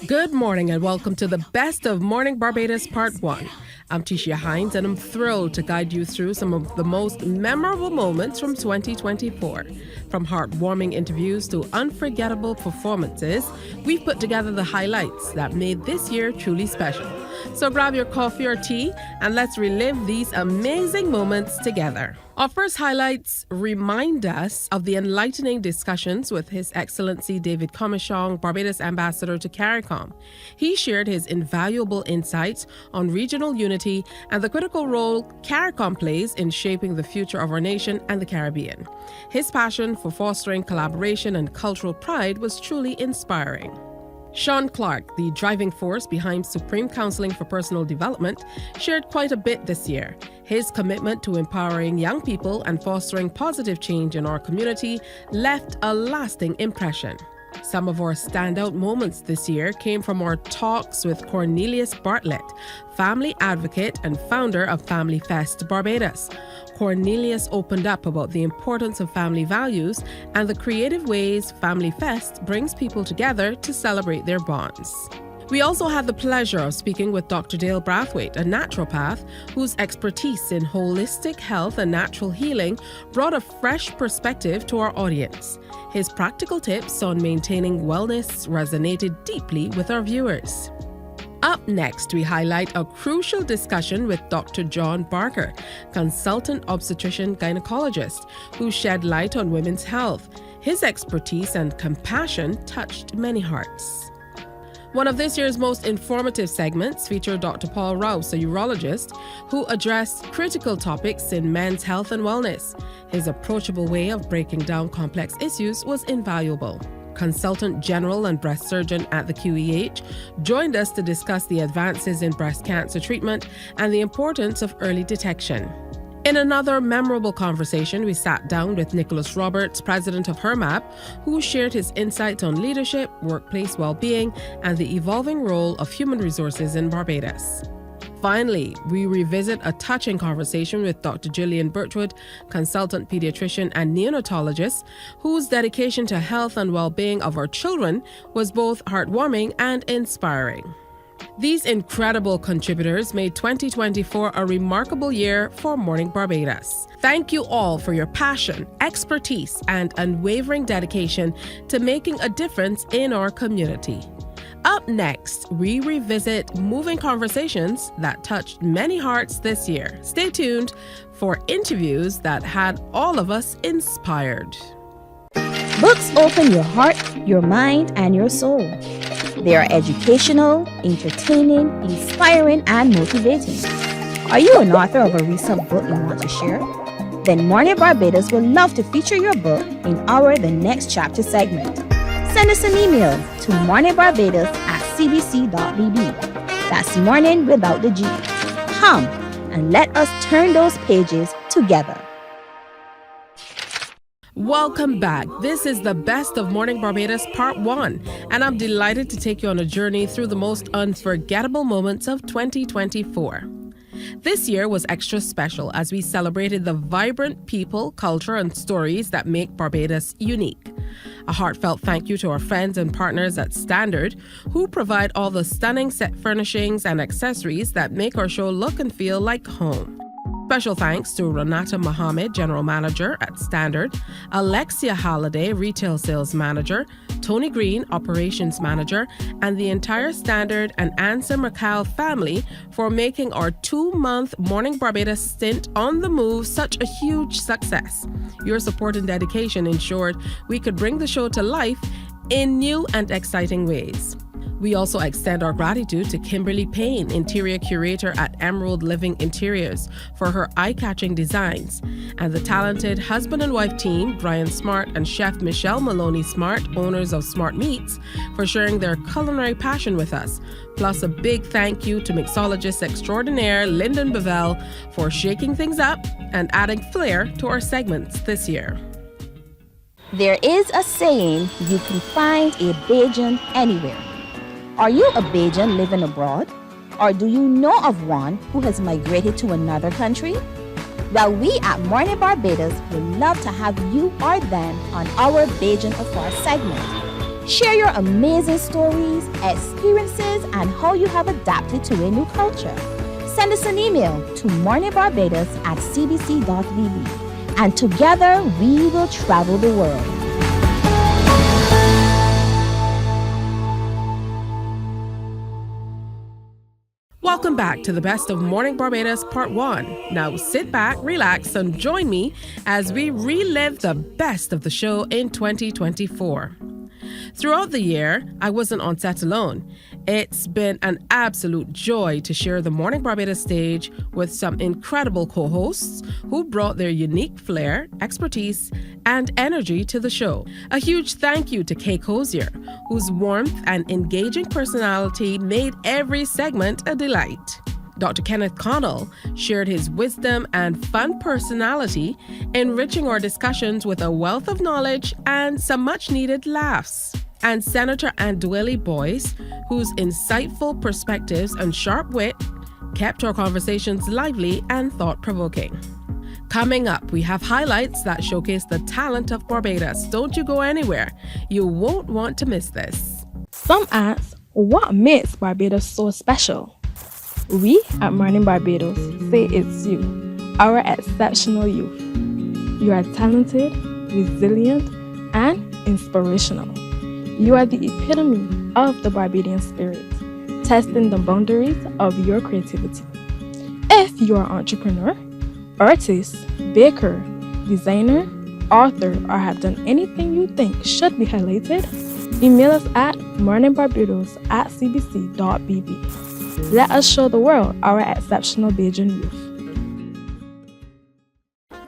Good morning and welcome to the Best of Morning Barbados Part 1. I'm Tisha Hines and I'm thrilled to guide you through some of the most memorable moments from 2024. From heartwarming interviews to unforgettable performances, we've put together the highlights that made this year truly special. So grab your coffee or tea and let's relive these amazing moments together. Our first highlights remind us of the enlightening discussions with His Excellency David Comishong, Barbados Ambassador to CARICOM. He shared his invaluable insights on regional unity and the critical role CARICOM plays in shaping the future of our nation and the Caribbean. His passion for fostering collaboration and cultural pride was truly inspiring. Sean Clark, the driving force behind Supreme Counseling for Personal Development, shared quite a bit this year. His commitment to empowering young people and fostering positive change in our community left a lasting impression. Some of our standout moments this year came from our talks with Cornelius Bartlett, family advocate and founder of Family Fest Barbados. Cornelius opened up about the importance of family values and the creative ways Family Fest brings people together to celebrate their bonds. We also had the pleasure of speaking with Dr. Dale Brathwaite, a naturopath whose expertise in holistic health and natural healing brought a fresh perspective to our audience. His practical tips on maintaining wellness resonated deeply with our viewers. Up next, we highlight a crucial discussion with Dr. John Barker, consultant obstetrician gynecologist, who shed light on women's health. His expertise and compassion touched many hearts. One of this year's most informative segments featured Dr. Paul Rouse, a urologist, who addressed critical topics in men's health and wellness. His approachable way of breaking down complex issues was invaluable. Consultant General and Breast Surgeon at the QEH joined us to discuss the advances in breast cancer treatment and the importance of early detection. In another memorable conversation, we sat down with Nicholas Roberts, president of HERMAP, who shared his insights on leadership, workplace well-being, and the evolving role of human resources in Barbados. Finally, we revisit a touching conversation with Dr. Gillian Birchwood, consultant pediatrician and neonatologist, whose dedication to health and well-being of our children was both heartwarming and inspiring. These incredible contributors made 2024 a remarkable year for Morning Barbados. Thank you all for your passion, expertise, and unwavering dedication to making a difference in our community. Up next, we revisit moving conversations that touched many hearts this year. Stay tuned for interviews that had all of us inspired. Books open your heart, your mind, and your soul. They are educational, entertaining, inspiring, and motivating. Are you an author of a recent book you want to share? Then Mornin Barbados would love to feature your book in our The Next Chapter segment. Send us an email to morninbarbados@cbc.bb. That's morning without the G. Come and let us turn those pages together. Welcome back. This is the Best of Morning Barbados Part 1, and I'm delighted to take you on a journey through the most unforgettable moments of 2024. This year was extra special as we celebrated the vibrant people, culture, and stories that make Barbados unique. A heartfelt thank you to our friends and partners at Standard, who provide all the stunning set furnishings and accessories that make our show look and feel like home. Special thanks to Renata Mohammed, General Manager at Standard, Alexia Halliday, Retail Sales Manager, Tony Green, Operations Manager, and the entire Standard and Ansa McCall family for making our 2-month Morning Barbados stint on the move such a huge success. Your support and dedication ensured we could bring the show to life in new and exciting ways. We also extend our gratitude to Kimberly Payne, Interior Curator at Emerald Living Interiors, for her eye-catching designs, and the talented husband and wife team, Brian Smart and Chef Michelle Maloney Smart, owners of Smart Meats, for sharing their culinary passion with us. Plus a big thank you to mixologist extraordinaire Lyndon Bevell for shaking things up and adding flair to our segments this year. There is a saying, you can find a Bajan anywhere. Are you a Bajan living abroad? Or do you know of one who has migrated to another country? Well, we at Mornin Barbados would love to have you or them on our Bajan Afar segment. Share your amazing stories, experiences, and how you have adapted to a new culture. Send us an email to morninbarbados@cbc.vb, and together we will travel the world. Welcome back to the Best of Morning Barbados Part 1. Now sit back, relax, and join me as we relive the best of the show in 2024. Throughout the year, I wasn't on set alone. It's been an absolute joy to share the Morning Barbados stage with some incredible co-hosts who brought their unique flair, expertise, and energy to the show. A huge thank you to Kay Cozier, whose warmth and engaging personality made every segment a delight. Dr. Kenneth Connell shared his wisdom and fun personality, enriching our discussions with a wealth of knowledge and some much-needed laughs. And Senator Andwele Boyce, whose insightful perspectives and sharp wit kept our conversations lively and thought-provoking. Coming up, we have highlights that showcase the talent of Barbados. Don't you go anywhere. You won't want to miss this. Some ask, what makes Barbados so special? We at Mornin Barbados say it's you, our exceptional youth. You are talented, resilient, and inspirational. You are the epitome of the Barbadian spirit, testing the boundaries of your creativity. If you are an entrepreneur, artist, baker, designer, author, or have done anything you think should be highlighted, email us at morninbarbados@cbc.bb. Let us show the world our exceptional Bajan youth.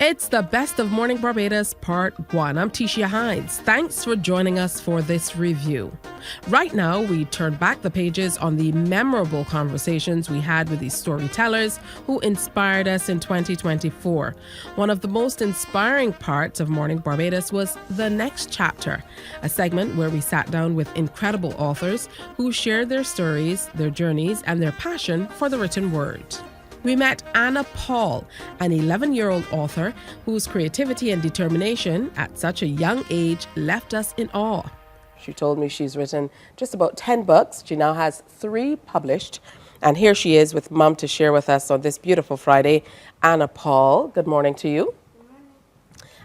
It's the Best of Morning Barbados Part 1. I'm Tisha Hines. Thanks for joining us for this review. Right now, we turn back the pages on the memorable conversations we had with these storytellers who inspired us in 2024. One of the most inspiring parts of Morning Barbados was The Next Chapter, a segment where we sat down with incredible authors who shared their stories, their journeys, and their passion for the written word. We met Anna Paul, an 11-year-old author whose creativity and determination at such a young age left us in awe. She told me she's written just about 10 books. She now has 3 published. And here she is with Mum to share with us on this beautiful Friday. Anna Paul, good morning to you.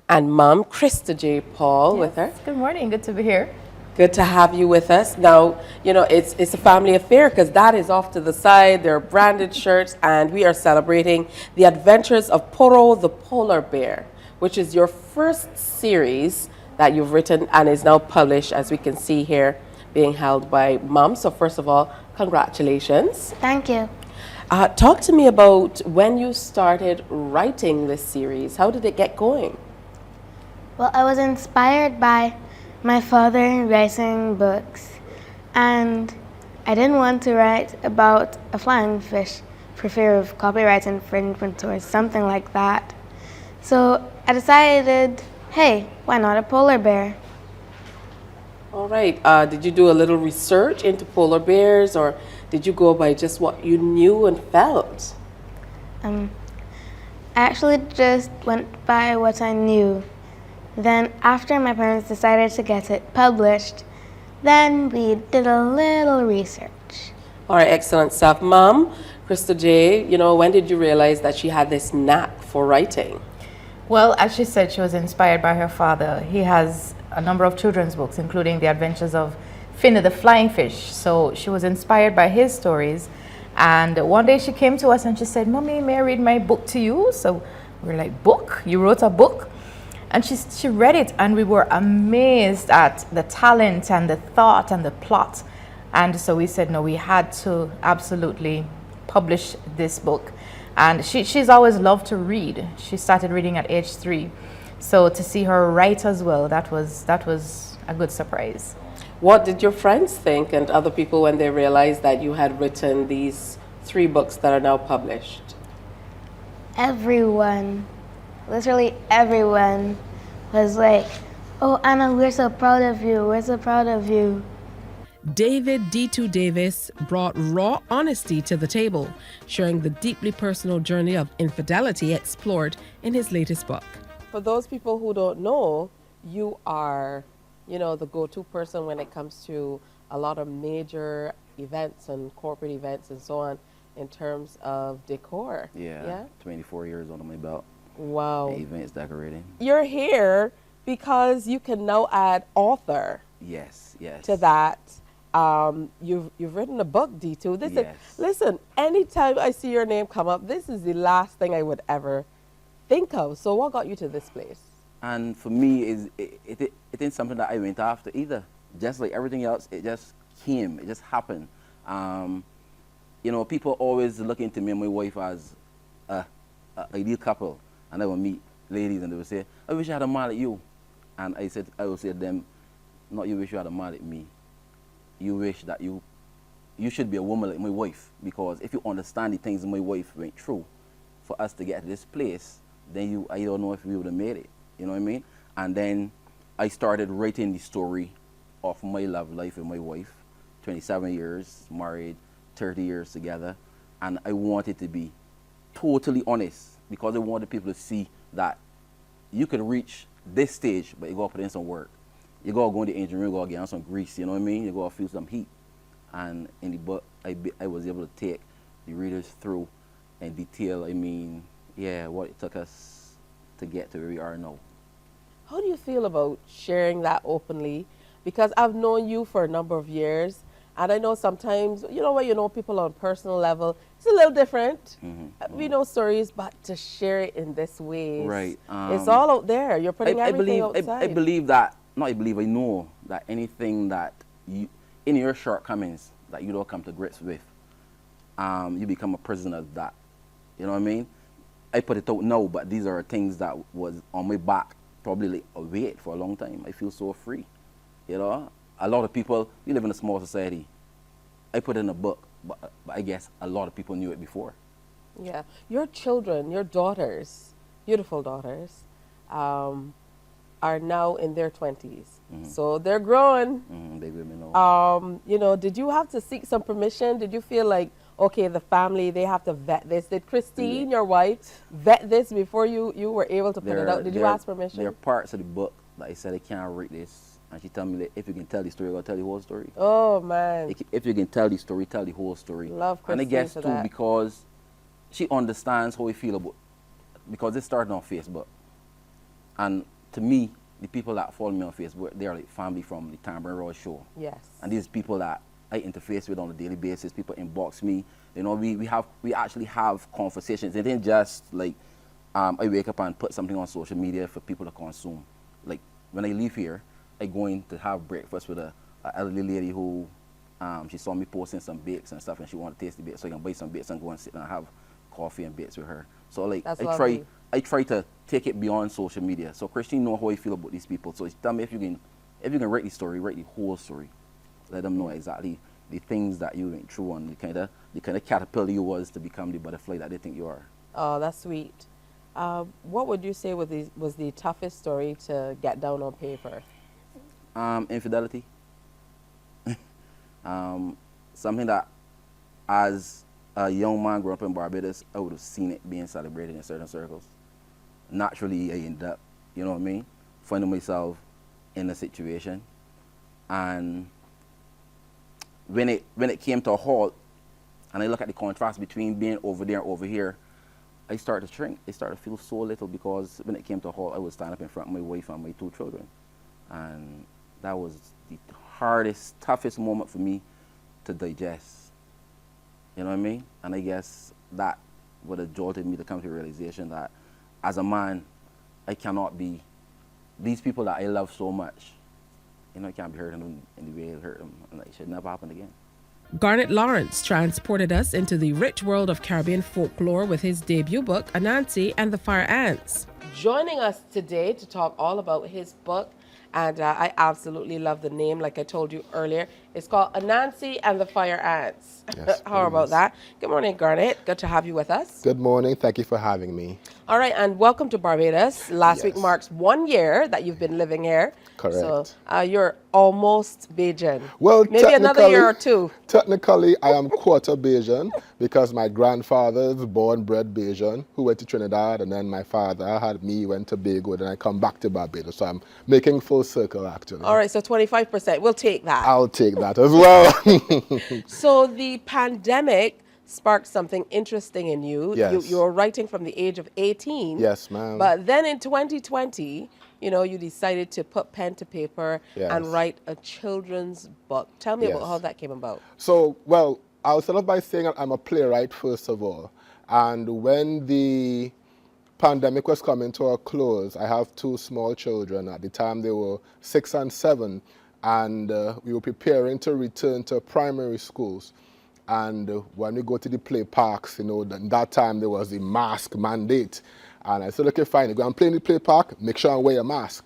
And Mum, Krista J. Paul, with her. Good morning, good to be here. Good to have you with us. Now, you know, it's a family affair because that is off to the side. There are branded shirts, and we are celebrating the adventures of Poro the polar bear, which is your first series that you've written and is now published, as we can see here, being held by Mum. So first of all, congratulations. Thank you. Talk to me about when you started writing this series. How did it get going? Well, I was inspired by my father writing books, and I didn't want to write about a flying fish for fear of copyright infringement or something like that. So I decided, hey, why not a polar bear? All right. Did you do a little research into polar bears, or did you go by just what you knew and felt? I actually just went by what I knew. Then after my parents decided to get it published, then we did a little research. All right, excellent stuff. Mom, Krista J., you know, when did you realize that she had this knack for writing? Well, as she said, she was inspired by her father. He has a number of children's books, including The Adventures of Finny the Flying Fish. So she was inspired by his stories. And one day she came to us and she said, Mommy, may I read my book to you? So we're like, book? You wrote a book? And she read it, and we were amazed at the talent and the thought and the plot. And so we said, no, we had to absolutely publish this book. And she's always loved to read. She started reading at age 3. So to see her write as well, that was a good surprise. What did your friends think and other people when they realized that you had written these 3 books that are now published? Everyone, literally everyone, was like, oh, Anna, we're so proud of you. We're so proud of you. David D2 Davis brought raw honesty to the table, sharing the deeply personal journey of infidelity explored in his latest book. For those people who don't know, you are the go-to person when it comes to a lot of major events and corporate events and so on in terms of decor. Yeah. 24 years under my belt. Wow. Events decorating. You're here because you can now add author Yes. to that. You've written a book, D2. Yes. Listen, anytime I see your name come up, this is the last thing I would ever think of. So what got you to this place? And for me, it ain't something that I went after either. Just like everything else, it just came. It just happened. People always look into me and my wife as a ideal couple. And I will meet ladies and they will say, I wish I had a man like you. And I will say to them, not you wish you had a man like me. You wish that you should be a woman like my wife. Because if you understand the things my wife went through for us to get to this place, then I don't know if we would have made it. You know what I mean? And then I started writing the story of my love life with my wife. 27 years married, 30 years together. And I wanted to be totally honest because I wanted people to see that you can reach this stage, but you got to put in some work. You got to go in the engine room, you got to get on some grease, you know what I mean? You got to feel some heat. And in the book, I was able to take the readers through in detail, what it took us to get to where we are now. How do you feel about sharing that openly? Because I've known you for a number of years, and I know sometimes, when you know people on a personal level, it's a little different. We know stories, but to share it in this way, right? It's all out there. You're putting everything outside. I know that anything that in your shortcomings that you don't come to grips with, you become a prisoner of that. You know what I mean? I put it out now, but these are things that was on my back, probably like a weight for a long time. I feel so free. A lot of people, we live in a small society. I put it in a book, but I guess a lot of people knew it before. Yeah. Your children, your daughters, beautiful daughters, are now in their 20s. So they're growing. They women know. Did you have to seek some permission? Did you feel like, okay, the family, they have to vet this? Did Christine, your wife, vet this before you were able to put it out? Did you ask permission? There are parts of the book that I said I can't read this. And she told me that if you can tell the story, I'll tell the whole story. Oh, man. If you can tell the story, tell the whole story. Love Christine. And I guess, for too, that. because she understands how we feel about, because it started on Facebook. And to me, the people that follow me on Facebook, they are like family from the Tambourine Road show. Yes. And these people that I interface with on a daily basis, people inbox me. We actually have conversations. It ain't just like I wake up and put something on social media for people to consume. Like when I leave here, I go in to have breakfast with a elderly lady who she saw me posting some bakes and stuff, and she wanted to taste the bakes, so I can buy some bakes and go and sit and have coffee and bakes with her. So like I try to take it beyond social media. So Christine know how I feel about these people. So she tell me if you can write the story, write the whole story. Let them know exactly the things that you went through and the kind of caterpillar you was to become the butterfly that they think you are. Oh, that's sweet. What would you say was the toughest story to get down on paper? Infidelity. Something that as a young man growing up in Barbados, I would have seen it being celebrated in certain circles. Naturally, I ended up, finding myself in a situation. And when it came to a halt, and I look at the contrast between being over there and over here, I started to shrink. I started to feel so little because when it came to a halt, I would stand up in front of my wife and my 2 children. And that was the hardest, toughest moment for me to digest. You know what I mean? And I guess that would have jolted me to come to the realization that as a man, I cannot be these people that I love so much. I can't be hurting them in the way I hurt them, and it should never happen again. Garnet Lawrence transported us into the rich world of Caribbean folklore with his debut book, Anansi and the Fire Ants. Joining us today to talk all about his book, and I absolutely love the name, like I told you earlier, It's called Anansi and the Fire Ants. Yes, How about please. that? Good morning, Garnet. Good to have you with us. Good morning. Thank you for having me. All right, and welcome to Barbados. Last week Yes. marks 1 year that you've been living here. Correct. So you're almost Bajan. Well, maybe another year or two. Technically, I am quarter Bajan because my grandfather is born bred Bajan, who went to Trinidad, and then my father had me, went to Tobago, then I come back to Barbados. So I'm making full circle, actually. All right, so 25%. We'll take that. I'll take that as well. So the pandemic sparked something interesting in you. Yes. You were writing from the age of 18. Yes, ma'am. But then in 2020, you decided to put pen to paper and Yes. write a children's book. Tell me about Yes. how that came about. So, well, I'll start off by saying I'm a playwright, first of all. And when the pandemic was coming to a close, I have two small children. At the time, they were 6 and 7. And we were preparing to return to primary schools. And when we go to the play parks, that time there was the mask mandate. And I said, okay, fine, go and play in the play park, make sure I wear a mask.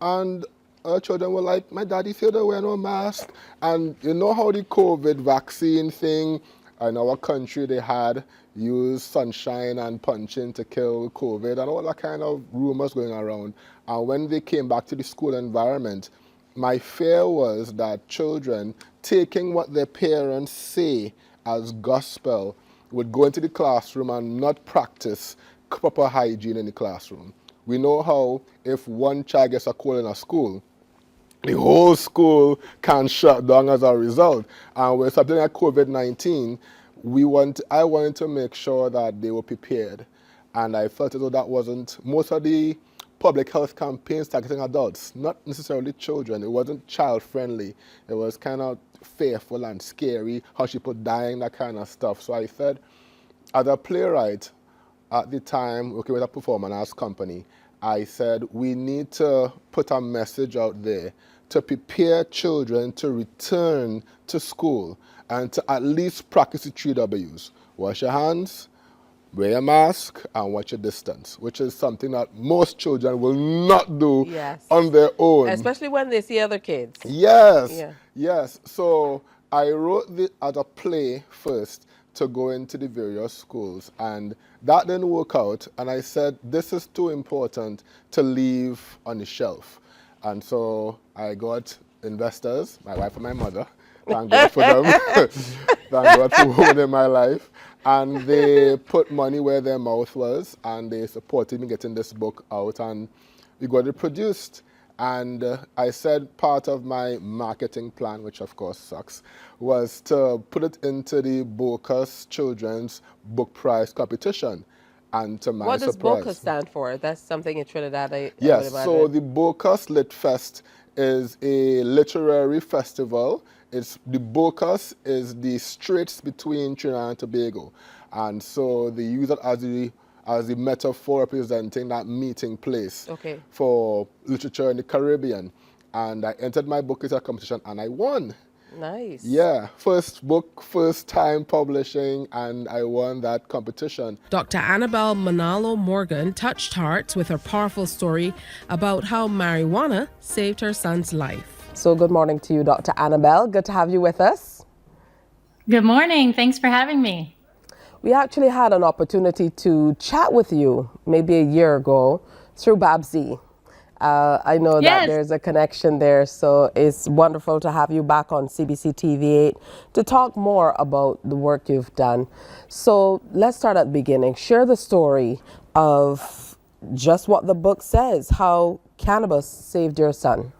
And our children were like, my daddy said don't wear no mask. And you know how the COVID vaccine thing in our country, they had used sunshine and punching to kill COVID and all that kind of rumors going around. And when they came back to the school environment, my fear was that children taking what their parents say as gospel would go into the classroom and not practice proper hygiene in the classroom. We know how if one child gets a cold in a school, the whole school can shut down as a result. And with something like COVID-19, I wanted to make sure that they were prepared. And I felt as though that wasn't, most of the public health campaigns targeting adults, not necessarily children. It wasn't child friendly. It was kind of fearful and scary, how people dying, that kind of stuff. So I said, as a playwright, at the time, working with a performance arts company, I said, we need to put a message out there to prepare children to return to school and to at least practice the 3 W's. Wash your hands, wear a mask, and watch your distance, which is something that most children will not do on their own. Especially when they see other kids. Yes, yes. So I wrote it as a play first to go into the various schools, and that didn't work out. And I said, this is too important to leave on the shelf. And so I got investors, my wife and my mother, thank God for them, thank God for women in my life. And they put money where their mouth was, and they supported me getting this book out, and we got it produced. And I said part of my marketing plan, which of course sucks, was to put it into the Bocas Children's Book Prize competition. And to my surprise, what does Bocas stand for? That's something in Trinidad, I yes, would so the Bocas Lit Fest is a literary festival. The Bocas is the straits between Trinidad and Tobago. And so they use it as the metaphor representing that meeting place for literature in the Caribbean. And I entered my book into a competition and I won. Nice. Yeah, first book, first time publishing, and I won that competition. Dr. Annabelle Manalo Morgan touched hearts with her powerful story about how marijuana saved her son's life. So good morning to you, Dr. Annabelle. Good to have you with us. Good morning. Thanks for having me. We actually had an opportunity to chat with you maybe a year ago through Babsy. I know that there's a connection there, so it's wonderful to have you back on CBC TV8 to talk more about the work you've done. So let's start at the beginning. Share the story of just what the book says, how cannabis saved your son.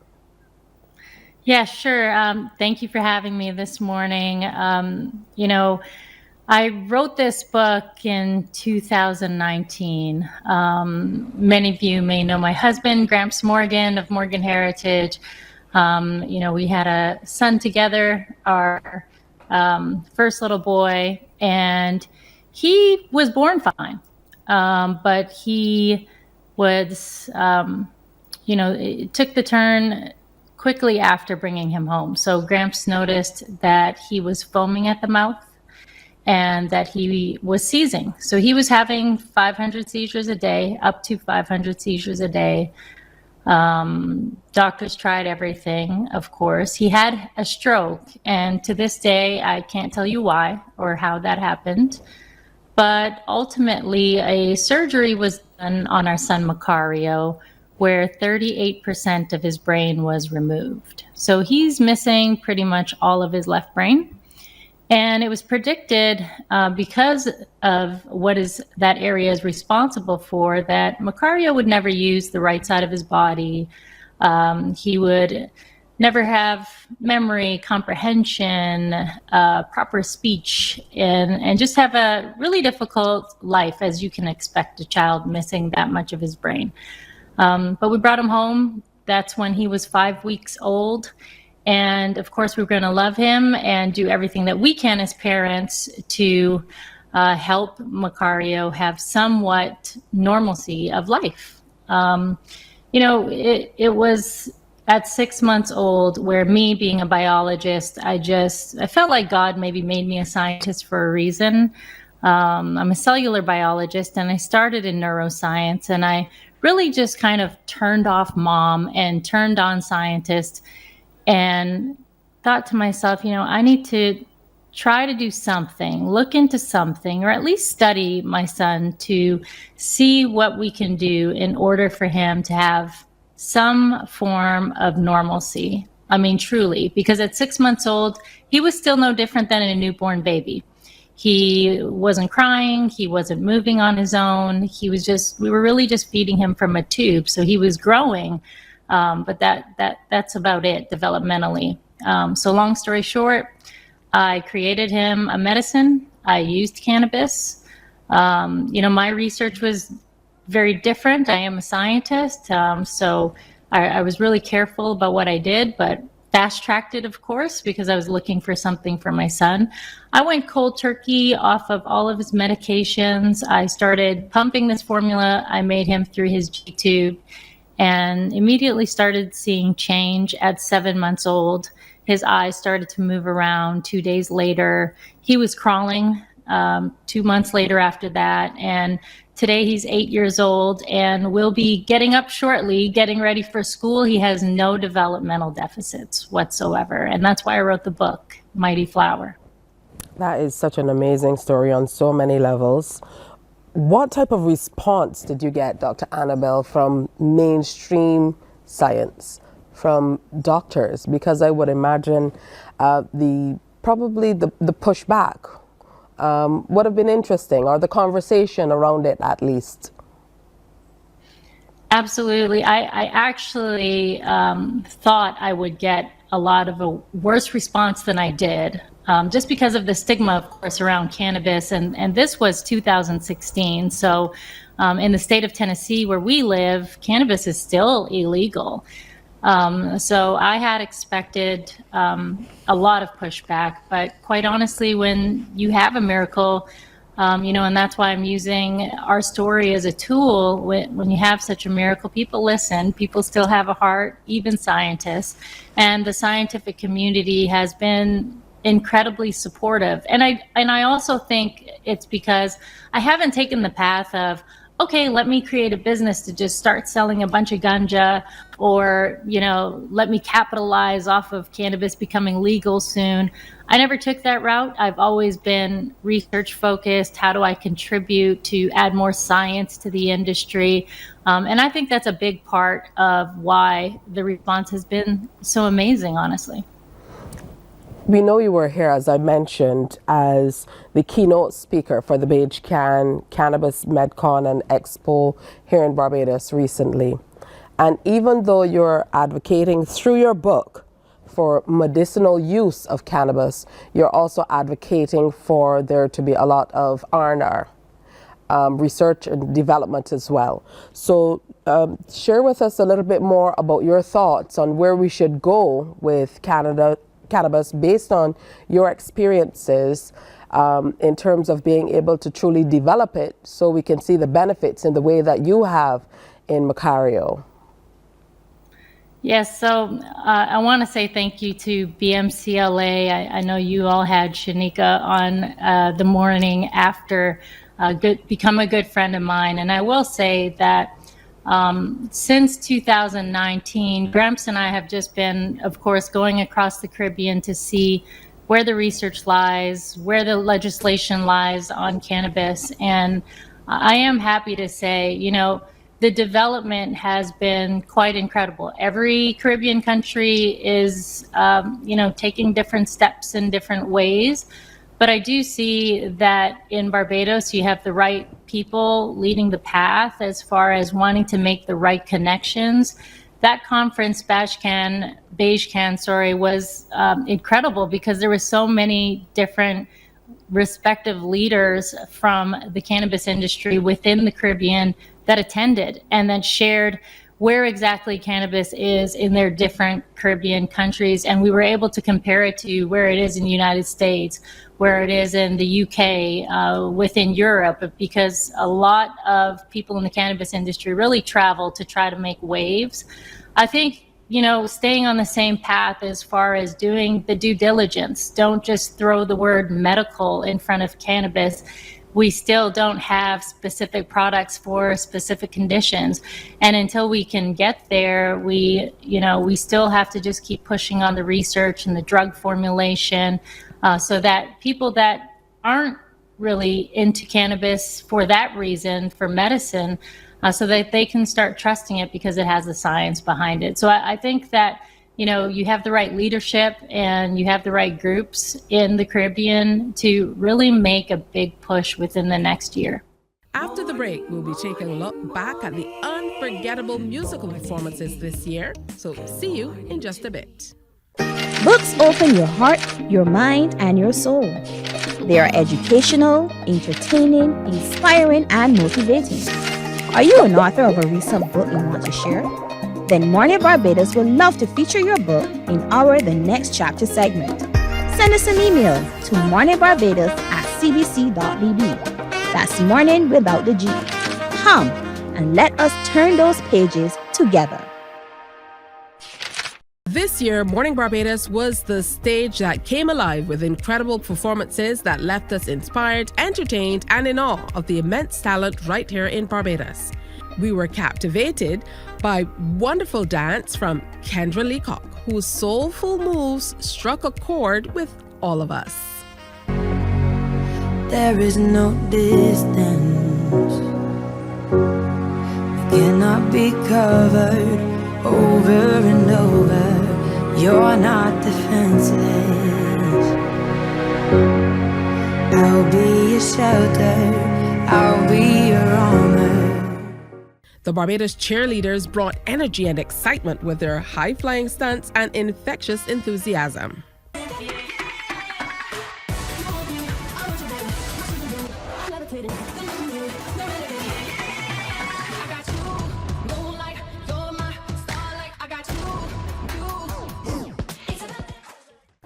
Yeah, sure. Thank you for having me this morning. I wrote this book in 2019. Many of you may know my husband, Gramps Morgan of Morgan Heritage. We had a son together, our first little boy, and he was born fine. But he was, it took the turn quickly after bringing him home. So Gramps noticed that he was foaming at the mouth and that he was seizing. So he was having 500 seizures a day, up to 500 seizures a day. Doctors tried everything, of course. He had a stroke, and to this day, I can't tell you why or how that happened. But ultimately, a surgery was done on our son Macario, where 38% of his brain was removed. So he's missing pretty much all of his left brain. And it was predicted because of what is that area is responsible for, that Macario would never use the right side of his body. He would never have memory, comprehension, proper speech, and just have a really difficult life, as you can expect a child missing that much of his brain. But we brought him home. That's when he was 5 weeks old. And of course, we're going to love him and do everything that we can as parents to help Macario have somewhat normalcy of life. It was at 6 months old where me being a biologist, I felt like God maybe made me a scientist for a reason. I'm a cellular biologist, and I started in neuroscience, and I really just kind of turned off mom and turned on scientist, and thought to myself, I need to try to do something, look into something, or at least study my son to see what we can do in order for him to have some form of normalcy. I mean, truly, because at 6 months old, he was still no different than a newborn baby. He wasn't crying. He wasn't moving on his own. We were really just feeding him from a tube. So he was growing. But that's about it developmentally. So long story short, I created him a medicine. I used cannabis. My research was very different. I am a scientist. So I was really careful about what I did, but fast-tracked it, of course, because I was looking for something for my son. I went cold turkey off of all of his medications. I started pumping this formula. I made him through his G-tube, and immediately started seeing change at 7 months old. His eyes started to move around. 2 days later, he was crawling. 2 months later after that, and today he's 8 years old and will be getting up shortly, getting ready for school. He has no developmental deficits whatsoever, and that's why I wrote the book, Mighty Flower. That is such an amazing story on so many levels. What type of response did you get, Dr. Annabelle, from mainstream science, from doctors? Because I would imagine the pushback would have been interesting, or the conversation around it at least. Absolutely. I actually thought I would get a lot of a worse response than I did, just because of the stigma, of course, around cannabis. And this was 2016. So in the state of Tennessee, where we live, cannabis is still illegal. So I had expected a lot of pushback, but quite honestly, when you have a miracle, and that's why I'm using our story as a tool. When you have such a miracle, people listen, people still have a heart, even scientists, and the scientific community has been incredibly supportive. And I also think it's because I haven't taken the path of, okay, let me create a business to just start selling a bunch of ganja, or, let me capitalize off of cannabis becoming legal soon. I never took that route. I've always been research focused. How do I contribute to add more science to the industry? And I think that's a big part of why the response has been so amazing, honestly. We know you were here, as I mentioned, as the keynote speaker for the Beige Can Cannabis MedCon and Expo here in Barbados recently. And even though you're advocating through your book for medicinal use of cannabis, you're also advocating for there to be a lot of R&R, research and development as well. So share with us a little bit more about your thoughts on where we should go with cannabis based on your experiences in terms of being able to truly develop it, so we can see the benefits in the way that you have in Macario. Yes, so I want to say thank you to BMCLA. I know you all had Shanika on the morning after, become a good friend of mine. And I will say that Since 2019, Gramps and I have just been, of course, going across the Caribbean to see where the research lies, where the legislation lies on cannabis. And I am happy to say, the development has been quite incredible. Every Caribbean country is, taking different steps in different ways. But I do see that in Barbados, you have the right people leading the path as far as wanting to make the right connections. That conference, Beige Can, was incredible because there were so many different respective leaders from the cannabis industry within the Caribbean that attended and then shared where exactly cannabis is in their different Caribbean countries. And we were able to compare it to where it is in the United States, where it is in the UK, within Europe, because a lot of people in the cannabis industry really travel to try to make waves. I think, staying on the same path as far as doing the due diligence. Don't just throw the word medical in front of cannabis. We still don't have specific products for specific conditions. And until we can get there, we still have to just keep pushing on the research and the drug formulation, so that people that aren't really into cannabis for that reason, for medicine, so that they can start trusting it because it has the science behind it. So I think that, you have the right leadership and you have the right groups in the Caribbean to really make a big push within the next year. After the break, we'll be taking a look back at the unforgettable musical performances this year. So see you in just a bit. Books open your heart, your mind, and your soul. They are educational, entertaining, inspiring, and motivating. Are you an author of a recent book you want to share? Then Mornin Barbados would love to feature your book in our The Next Chapter segment. Send us an email to morninbarbados@cbc.bb. That's morning without the G. Come and let us turn those pages together. This year, Morning Barbados was the stage that came alive with incredible performances that left us inspired, entertained, and in awe of the immense talent right here in Barbados. We were captivated by wonderful dance from Kendra Leacock, whose soulful moves struck a chord with all of us. There is no distance that cannot be covered over and over. You're not defenseless. I'll be your shelter, I'll be your armor. The Barbados cheerleaders brought energy and excitement with their high-flying stunts and infectious enthusiasm.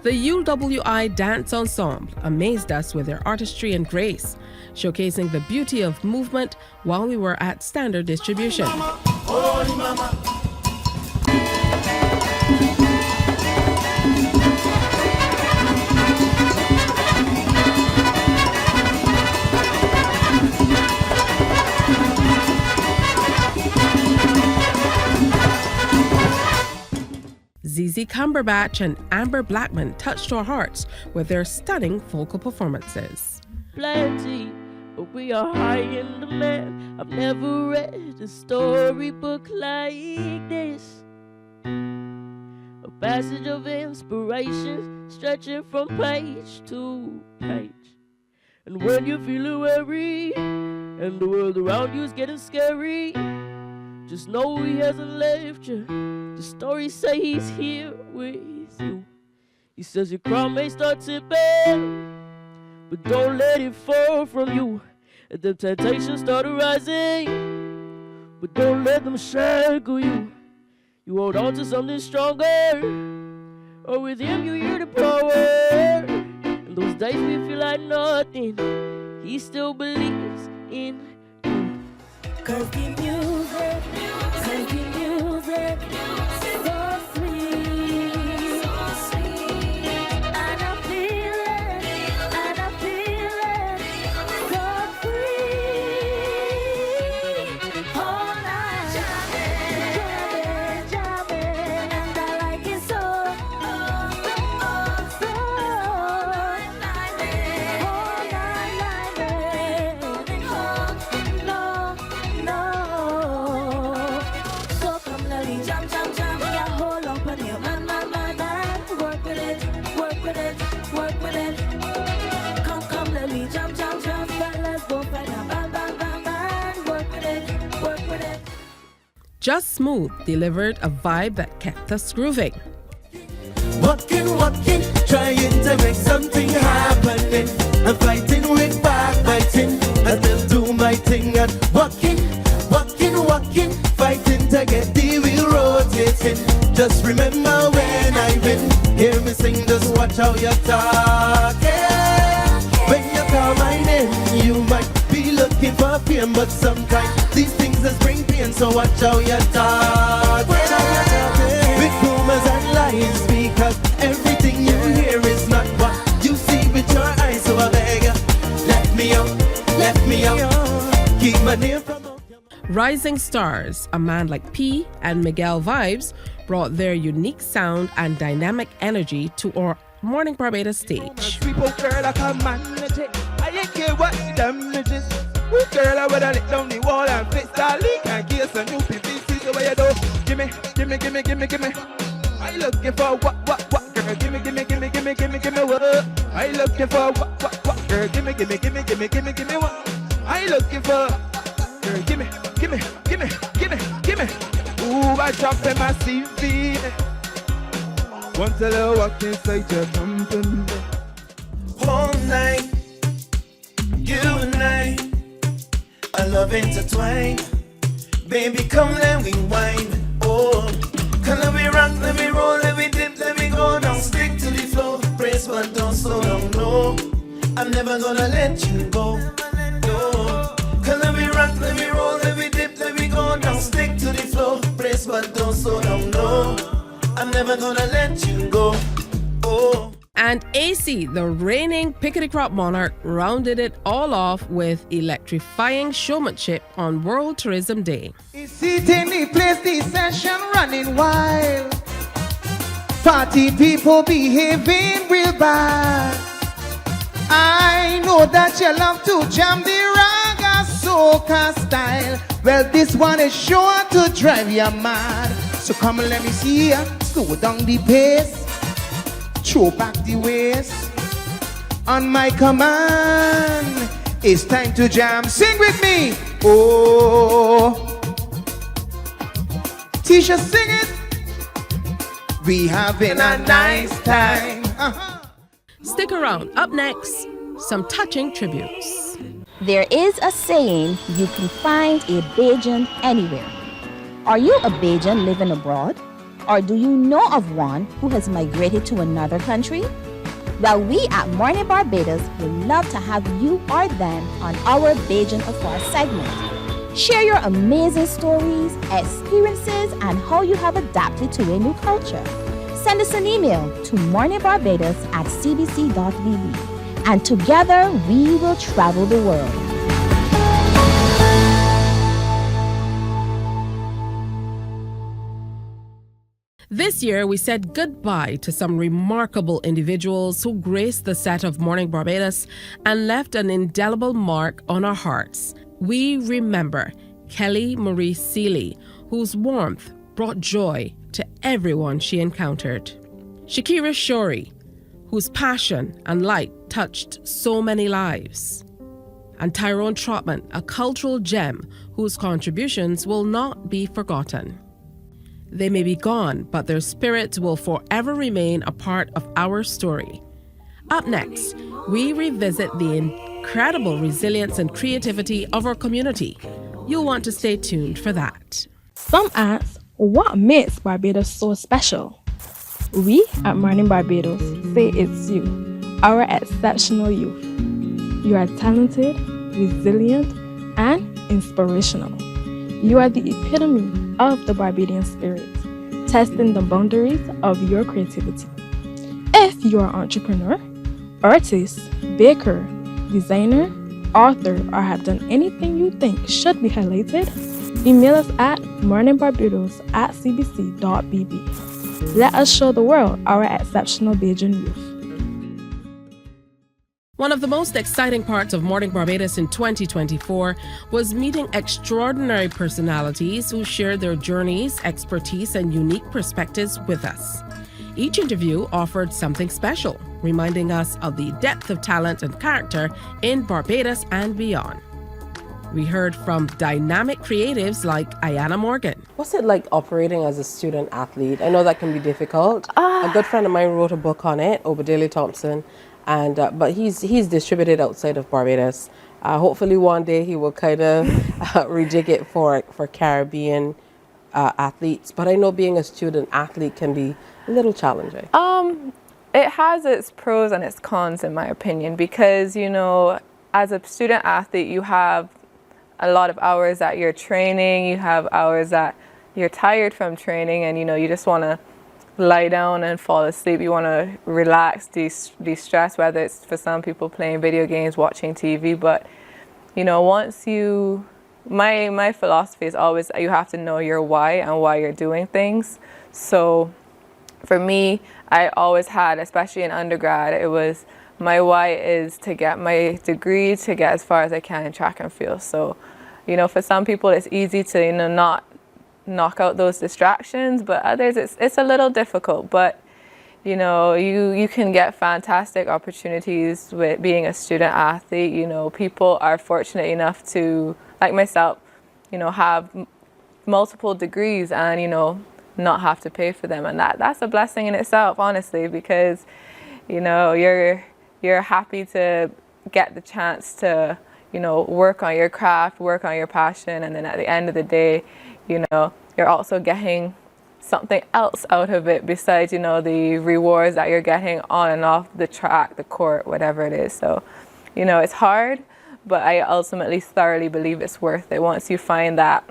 The UWI Dance Ensemble amazed us with their artistry and grace, showcasing the beauty of movement while we were at standard distribution. ZZ Cumberbatch and Amber Blackman touched our hearts with their stunning vocal performances. Plenty, but we are high in demand. I've never read a storybook like this. A passage of inspiration stretching from page to page. And when you're feeling weary and the world around you is getting scary, just know he hasn't left you. The stories say he's here with you. He says your crown may start to bend, but don't let it fall from you. And the temptations start arising, but don't let them shackle you. You hold on to something stronger, or with him you hear the power. And those days we feel like nothing, he still believes in you. Cause the music, so sweet, and I feel it, so free. All night, Just Smooth delivered a vibe that kept us grooving. Walking, trying to make something happening. I'm fighting with backbiting. I still do my thing and walking, fighting to get the wheel rotating. Just remember when I win, hear me sing, just watch how you're talking. When you call my name, you might be looking for fame, but sometimes these things just bring pain, so watch how you're talking. With rumors and lies, because everything you hear is not what you see with your eyes. So I beg you, let me out, keep my name from out. Rising Stars, a man like P and Miguel Vibes, brought their unique sound and dynamic energy to our Morning Barbados stage. Sweep out girl like a man, I ain't care what the damage is. Girl, I woulda lick down the wall and fix that leak and give some new PVC. So where you do? Gimme. I looking for what, girl? Gimme, what? I looking for what, girl? Gimme, what? I looking for, girl? Gimme. Ooh, I drop in my CV. Want to know what inside your company? All night, you and I love intertwined. Baby, come let me wine. Oh, come let me rock, let me roll, let me dip, let me go down. Stick to the flow, brace but don't slow down. No, I'm never gonna let you go. No, come let me rock, let me roll, let me dip, let me go down. Stick to the flow, brace but don't slow down. No, I'm never gonna let you go. Oh. And AC, the reigning Pickety Crop monarch, rounded it all off with electrifying showmanship on World Tourism Day. It's in the place, the session running wild. Party people behaving real bad. I know that you love to jam the raga soca style. Well, this one is sure to drive you mad. So come and let me see ya, slow down the pace. Throw back the waist. On my command, it's time to jam. Sing with me. Oh, Tisha, sing it. We having a nice time. Stick around. Up next, some touching tributes. There is a saying, you can find a Bajan anywhere. Are you a Bajan living abroad? Or do you know of one who has migrated to another country? Well, we at Mornin Barbados would love to have you or them on our Bajan Afar segment. Share your amazing stories, experiences, and how you have adapted to a new culture. Send us an email to morninbarbados@cbc.vb, and together we will travel the world. This year, we said goodbye to some remarkable individuals who graced the set of Morning Barbados and left an indelible mark on our hearts. We remember Kelly Marie Seeley, whose warmth brought joy to everyone she encountered. Shakira Shori, whose passion and light touched so many lives. And Tyrone Trotman, a cultural gem whose contributions will not be forgotten. They may be gone, but their spirits will forever remain a part of our story. Up next, we revisit the incredible resilience and creativity of our community. You'll want to stay tuned for that. Some ask, what makes Barbados so special? We at Mornin Barbados say it's you, our exceptional youth. You are talented, resilient, and inspirational. You are the epitome of the Barbadian spirit, testing the boundaries of your creativity. If you are an entrepreneur, artist, baker, designer, author, or have done anything you think should be highlighted, email us at morninbarbados@cbc.bb. Let us show the world our exceptional Bajan youth. One of the most exciting parts of Morning Barbados in 2024 was meeting extraordinary personalities who shared their journeys, expertise, and unique perspectives with us. Each interview offered something special, reminding us of the depth of talent and character in Barbados and beyond. We heard from dynamic creatives like Ayana Morgan. What's it like operating as a student athlete? I know that can be difficult. A good friend of mine wrote a book on it, Obadiah Thompson, and but he's distributed outside of Barbados. Hopefully one day he will kind of rejig it for Caribbean athletes. But I know being a student athlete can be a little challenging. It has its pros and its cons, in my opinion, because, you know, as a student athlete, you have a lot of hours that you're training, you have hours that you're tired from training, and, you know, you just want to lie down and fall asleep. You want to relax, de-stress, whether it's for some people playing video games, watching TV. But, you know, once you, my philosophy is always you have to know your why and why you're doing things. So for me, I always had, especially in undergrad, it was my why is to get my degree, to get as far as I can in track and field. So, you know, for some people it's easy to, you know, not knock out those distractions, but others it's a little difficult. But, you know, you can get fantastic opportunities with being a student athlete. You know, people are fortunate enough to, like myself, you know, have multiple degrees and, you know, not have to pay for them, and that's a blessing in itself, honestly, because, you know, you're happy to get the chance to, you know, work on your craft, work on your passion, and then at the end of the day, you know, you're also getting something else out of it besides, you know, the rewards that you're getting on and off the track, the court, whatever it is. So, you know, it's hard, but I ultimately thoroughly believe it's worth it once you find that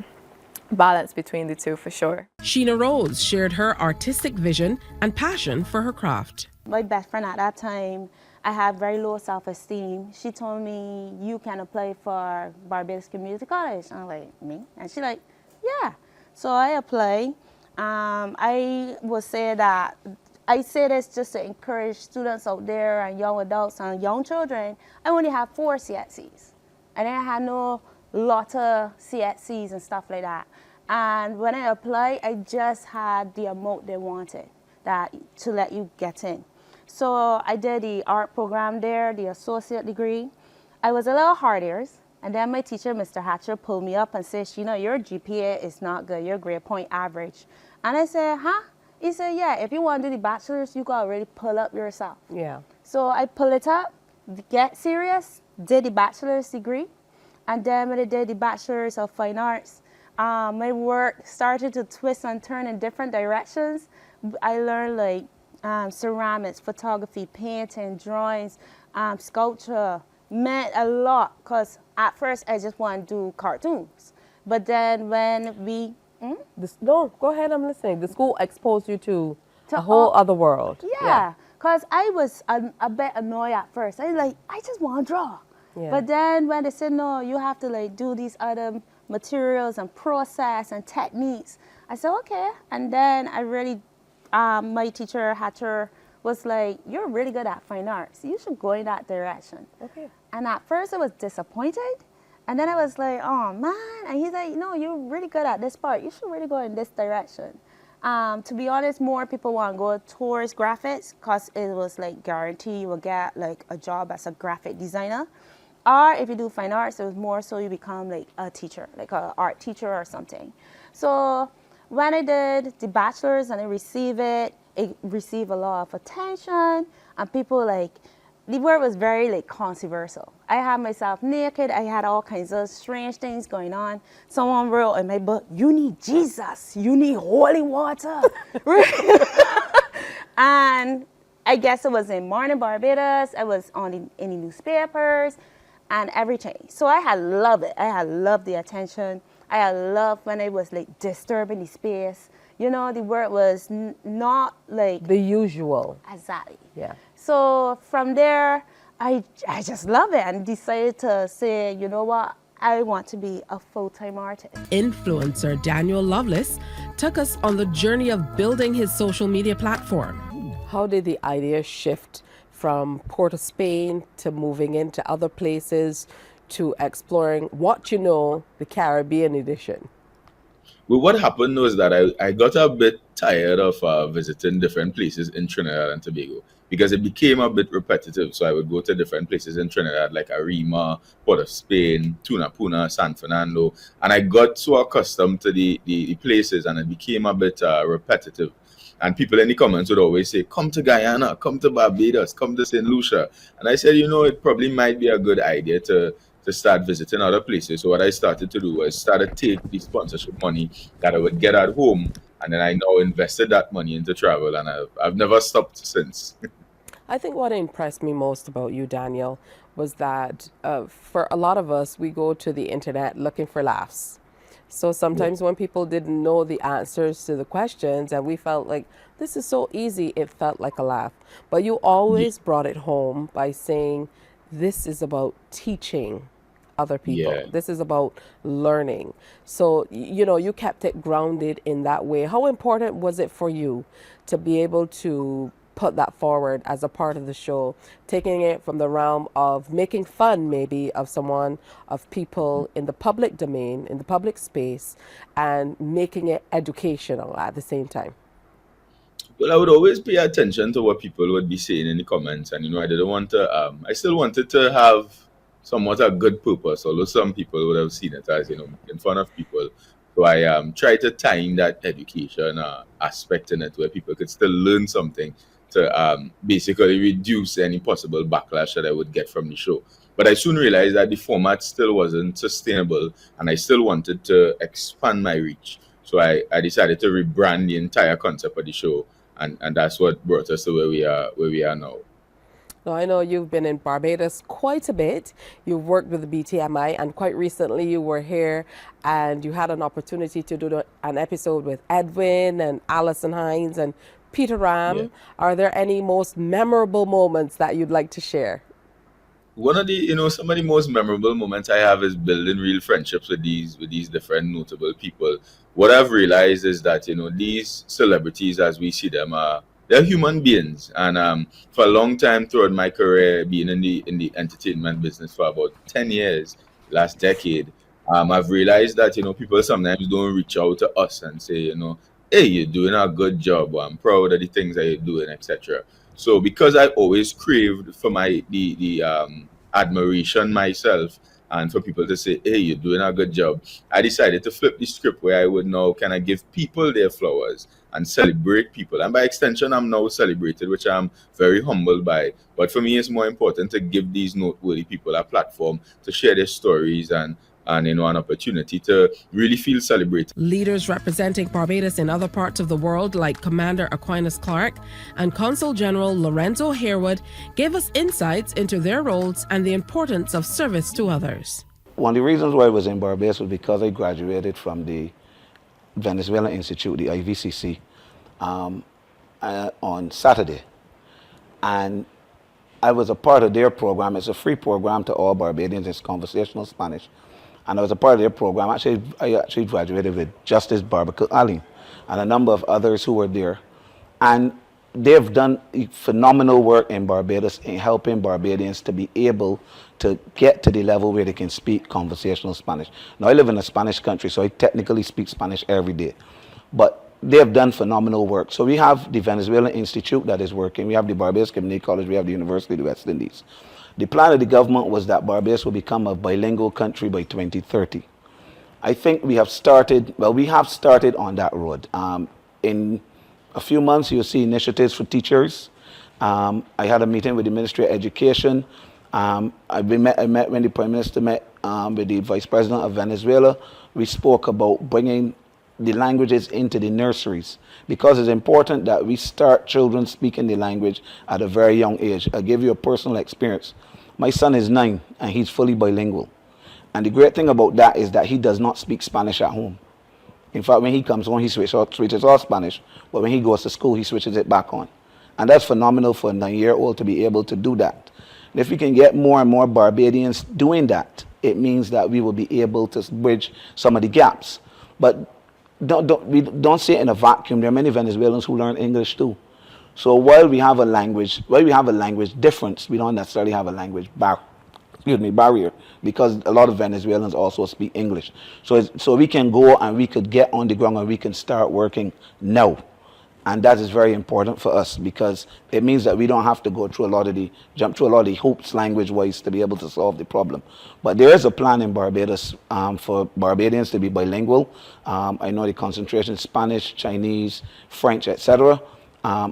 balance between the two, for sure. Sheena Rose shared her artistic vision and passion for her craft. My best friend at that time, I had very low self-esteem. She told me, you can apply for Barbados Community College. I'm like, me? And she like, yeah. So I applied. I would say that, I say this just to encourage students out there and young adults and young children. I only have 4 CXCs. And I had no lot of CXCs and stuff like that. And when I applied, I just had the amount they wanted to let you get in. So I did the art program there, the associate degree. I was a little harder, and then my teacher, Mr. Hatcher, pulled me up and said, you know, your GPA is not good, your grade point average. And I said, huh? He said, yeah, if you want to do the bachelor's, you got to really pull up yourself. Yeah. So I pull it up, get serious, did the bachelor's degree. And then when I did the Bachelor's of Fine Arts, my work started to twist and turn in different directions. I learned like ceramics, photography, painting, drawings, sculpture. Meant a lot because at first I just wanted to do cartoons. But then when we... No, go ahead, I'm listening. The school exposed you to a whole other world. Yeah, because I was a bit annoyed at first. I was like, I just want to draw. Yeah. But then when they said, no, you have to like do these other materials and process and techniques, I said, okay. And then I really, my teacher, Hatcher, was like, you're really good at fine arts. You should go in that direction. Okay. And at first I was disappointed. And then I was like, oh man. And he's like, no, you're really good at this part. You should really go in this direction. To be honest, more people want to go towards graphics because it was like guaranteed you will get like a job as a graphic designer. Or if you do fine arts, it was more so you become like a teacher, like an art teacher or something. So when I did the bachelor's and I received it received a lot of attention, and people like, the word was very like controversial. I had myself naked, I had all kinds of strange things going on. Someone wrote in my book, you need Jesus, you need holy water. And I guess it was in Mornin Barbados, I was on in the newspapers and everything. So I had loved it. I had loved the attention. I had loved when it was like disturbing the space. You know, the word was not like the usual. Exactly. Yeah. So from there, I just love it and decided to say, you know what, I want to be a full-time artist. Influencer Daniel Lovelace took us on the journey of building his social media platform. How did the idea shift from Port of Spain to moving into other places to exploring what you know, the Caribbean edition? But what happened was that I got a bit tired of visiting different places in Trinidad and Tobago because it became a bit repetitive. So I would go to different places in Trinidad like Arima, Port of Spain, Tunapuna, San Fernando, and I got so accustomed to the places, and it became a bit repetitive. And people in the comments would always say, come to Guyana, come to Barbados, come to St. Lucia. And I said, it probably might be a good idea to start visiting other places. So what I started to do was started to take the sponsorship money that I would get at home, and then I now invested that money into travel, and I've never stopped since. I think what impressed me most about you, Daniel, was that for a lot of us, we go to the internet looking for laughs. So sometimes when people didn't know the answers to the questions and we felt like this is so easy, it felt like a laugh. But you always brought it home by saying this is about teaching other people. Yeah. This is about learning. So, you kept it grounded in that way. How important was it for you to be able to put that forward as a part of the show, taking it from the realm of making fun maybe of someone, of people in the public domain, in the public space, and making it educational at the same time? Well, I would always pay attention to what people would be saying in the comments, and I didn't want to. I still wanted to have somewhat a good purpose, although some people would have seen it as in front of people. So I try to time that education aspect in it, where people could still learn something to basically reduce any possible backlash that I would get from the show. But I soon realized that the format still wasn't sustainable, and I still wanted to expand my reach. So I decided to rebrand the entire concept of the show, and that's what brought us to where we are now. Now, I know you've been in Barbados quite a bit. You've worked with the BTMI, and quite recently you were here and you had an opportunity to do an episode with Edwin and Alison Hines and Peter Ram. Yeah. Are there any most memorable moments that you'd like to share? One of the, some of the most memorable moments I have is building real friendships with these different notable people. What I've realized is that, these celebrities, as we see them, they're human beings. And for a long time throughout my career, being in the entertainment business for about 10 years, last decade, I've realized that, people sometimes don't reach out to us and say, hey, you're doing a good job, or I'm proud of the things that you're doing, etc. So because I always craved for the admiration myself, and for people to say, hey, you're doing a good job, I decided to flip the script where I would now kind of give people their flowers and celebrate people. And by extension, I'm now celebrated, which I'm very humbled by. But for me, it's more important to give these noteworthy people a platform to share their stories and an opportunity to really feel celebrated. Leaders representing Barbados in other parts of the world, like Commander Aquinas Clark and Consul General Lorenzo Harewood, gave us insights into their roles and the importance of service to others. One of the reasons why I was in Barbados was because I graduated from the Venezuelan Institute, the IVCC, on Saturday. And I was a part of their program. It's a free program to all Barbadians. It's conversational Spanish. And I was a part of their program. I actually graduated with Justice Barbaco Ali and a number of others who were there. And they've done phenomenal work in Barbados in helping Barbadians to be able to get to the level where they can speak conversational Spanish. Now, I live in a Spanish country, so I technically speak Spanish every day. But they've done phenomenal work. So we have the Venezuelan Institute that is working. We have the Barbados Community College. We have the University of the West Indies. The plan of the government was that Barbados will become a bilingual country by 2030. I think we have started on that road. In a few months, you'll see initiatives for teachers. I had a meeting with the Ministry of Education. I met when the Prime Minister met with the Vice President of Venezuela. We spoke about bringing the languages into the nurseries, because it's important that we start children speaking the language at a very young age. I'll give you a personal experience. My son is 9 and he's fully bilingual. And the great thing about that is that he does not speak Spanish at home. In fact, when he comes home, he switches off Spanish, but when he goes to school, he switches it back on. And that's phenomenal for a 9-year-old to be able to do that. And if we can get more and more Barbadians doing that, it means that we will be able to bridge some of the gaps. But don't say it in a vacuum. There are many Venezuelans who learn English too. So while we have a language difference, we don't necessarily have a language barrier, because a lot of Venezuelans also speak English. So we can go and we could get on the ground and we can start working now. And that is very important for us, because it means that we don't have to go through jump through a lot of the hoops language-wise to be able to solve the problem. But there is a plan in Barbados for Barbadians to be bilingual. I know the concentration: Spanish, Chinese, French, etc.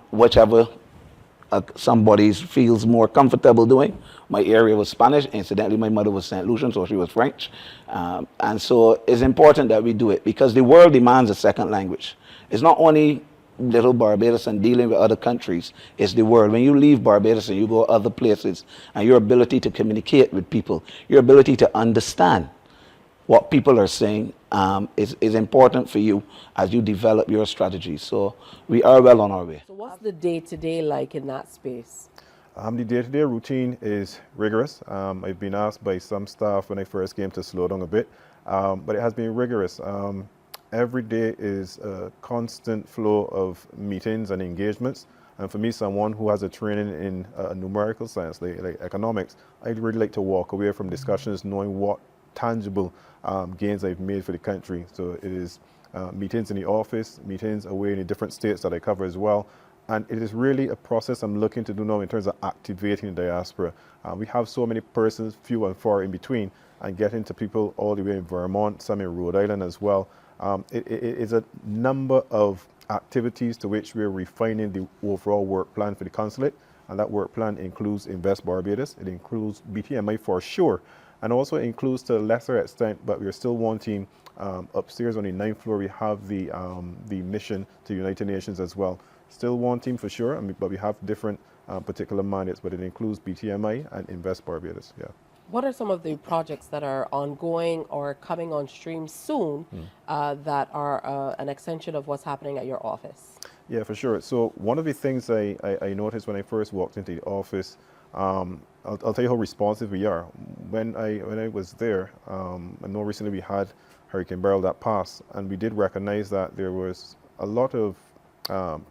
Whichever somebody feels more comfortable doing. My area was Spanish. Incidentally, my mother was St. Lucian, so she was French. And so it's important that we do it, because the world demands a second language. It's not only little Barbados and dealing with other countries, it's the world. When you leave Barbados and you go other places, and your ability to communicate with people, your ability to understand what people are saying is important for you as you develop your strategy. So we are well on our way. So what's the day-to-day like in that space? The day-to-day routine is rigorous. I've been asked by some staff when I first came to slow down a bit, but it has been rigorous. Every day is a constant flow of meetings and engagements. And for me, someone who has a training in numerical science, like economics, I'd really like to walk away from discussions knowing what tangible gains I've made for the country. So it is meetings in the office, meetings away in the different states that I cover as well. And it is really a process I'm looking to do now in terms of activating the diaspora. We have so many persons, few and far in between, and getting to people all the way in Vermont, some in Rhode Island as well. It is a number of activities to which we're refining the overall work plan for the consulate, and that work plan includes Invest Barbados, it includes BTMI for sure, and also includes to a lesser extent, but we're still wanting upstairs on the 9th floor, we have the mission to United Nations as well. Still wanting for sure, but we have different particular mandates, but it includes BTMI and Invest Barbados, yeah. What are some of the projects that are ongoing or coming on stream soon that are an extension of what's happening at your office? Yeah, for sure. So one of the things I noticed when I first walked into the office, I'll tell you how responsive we are. When I was there, I know recently we had Hurricane Beryl that passed, and we did recognize that there was a lot of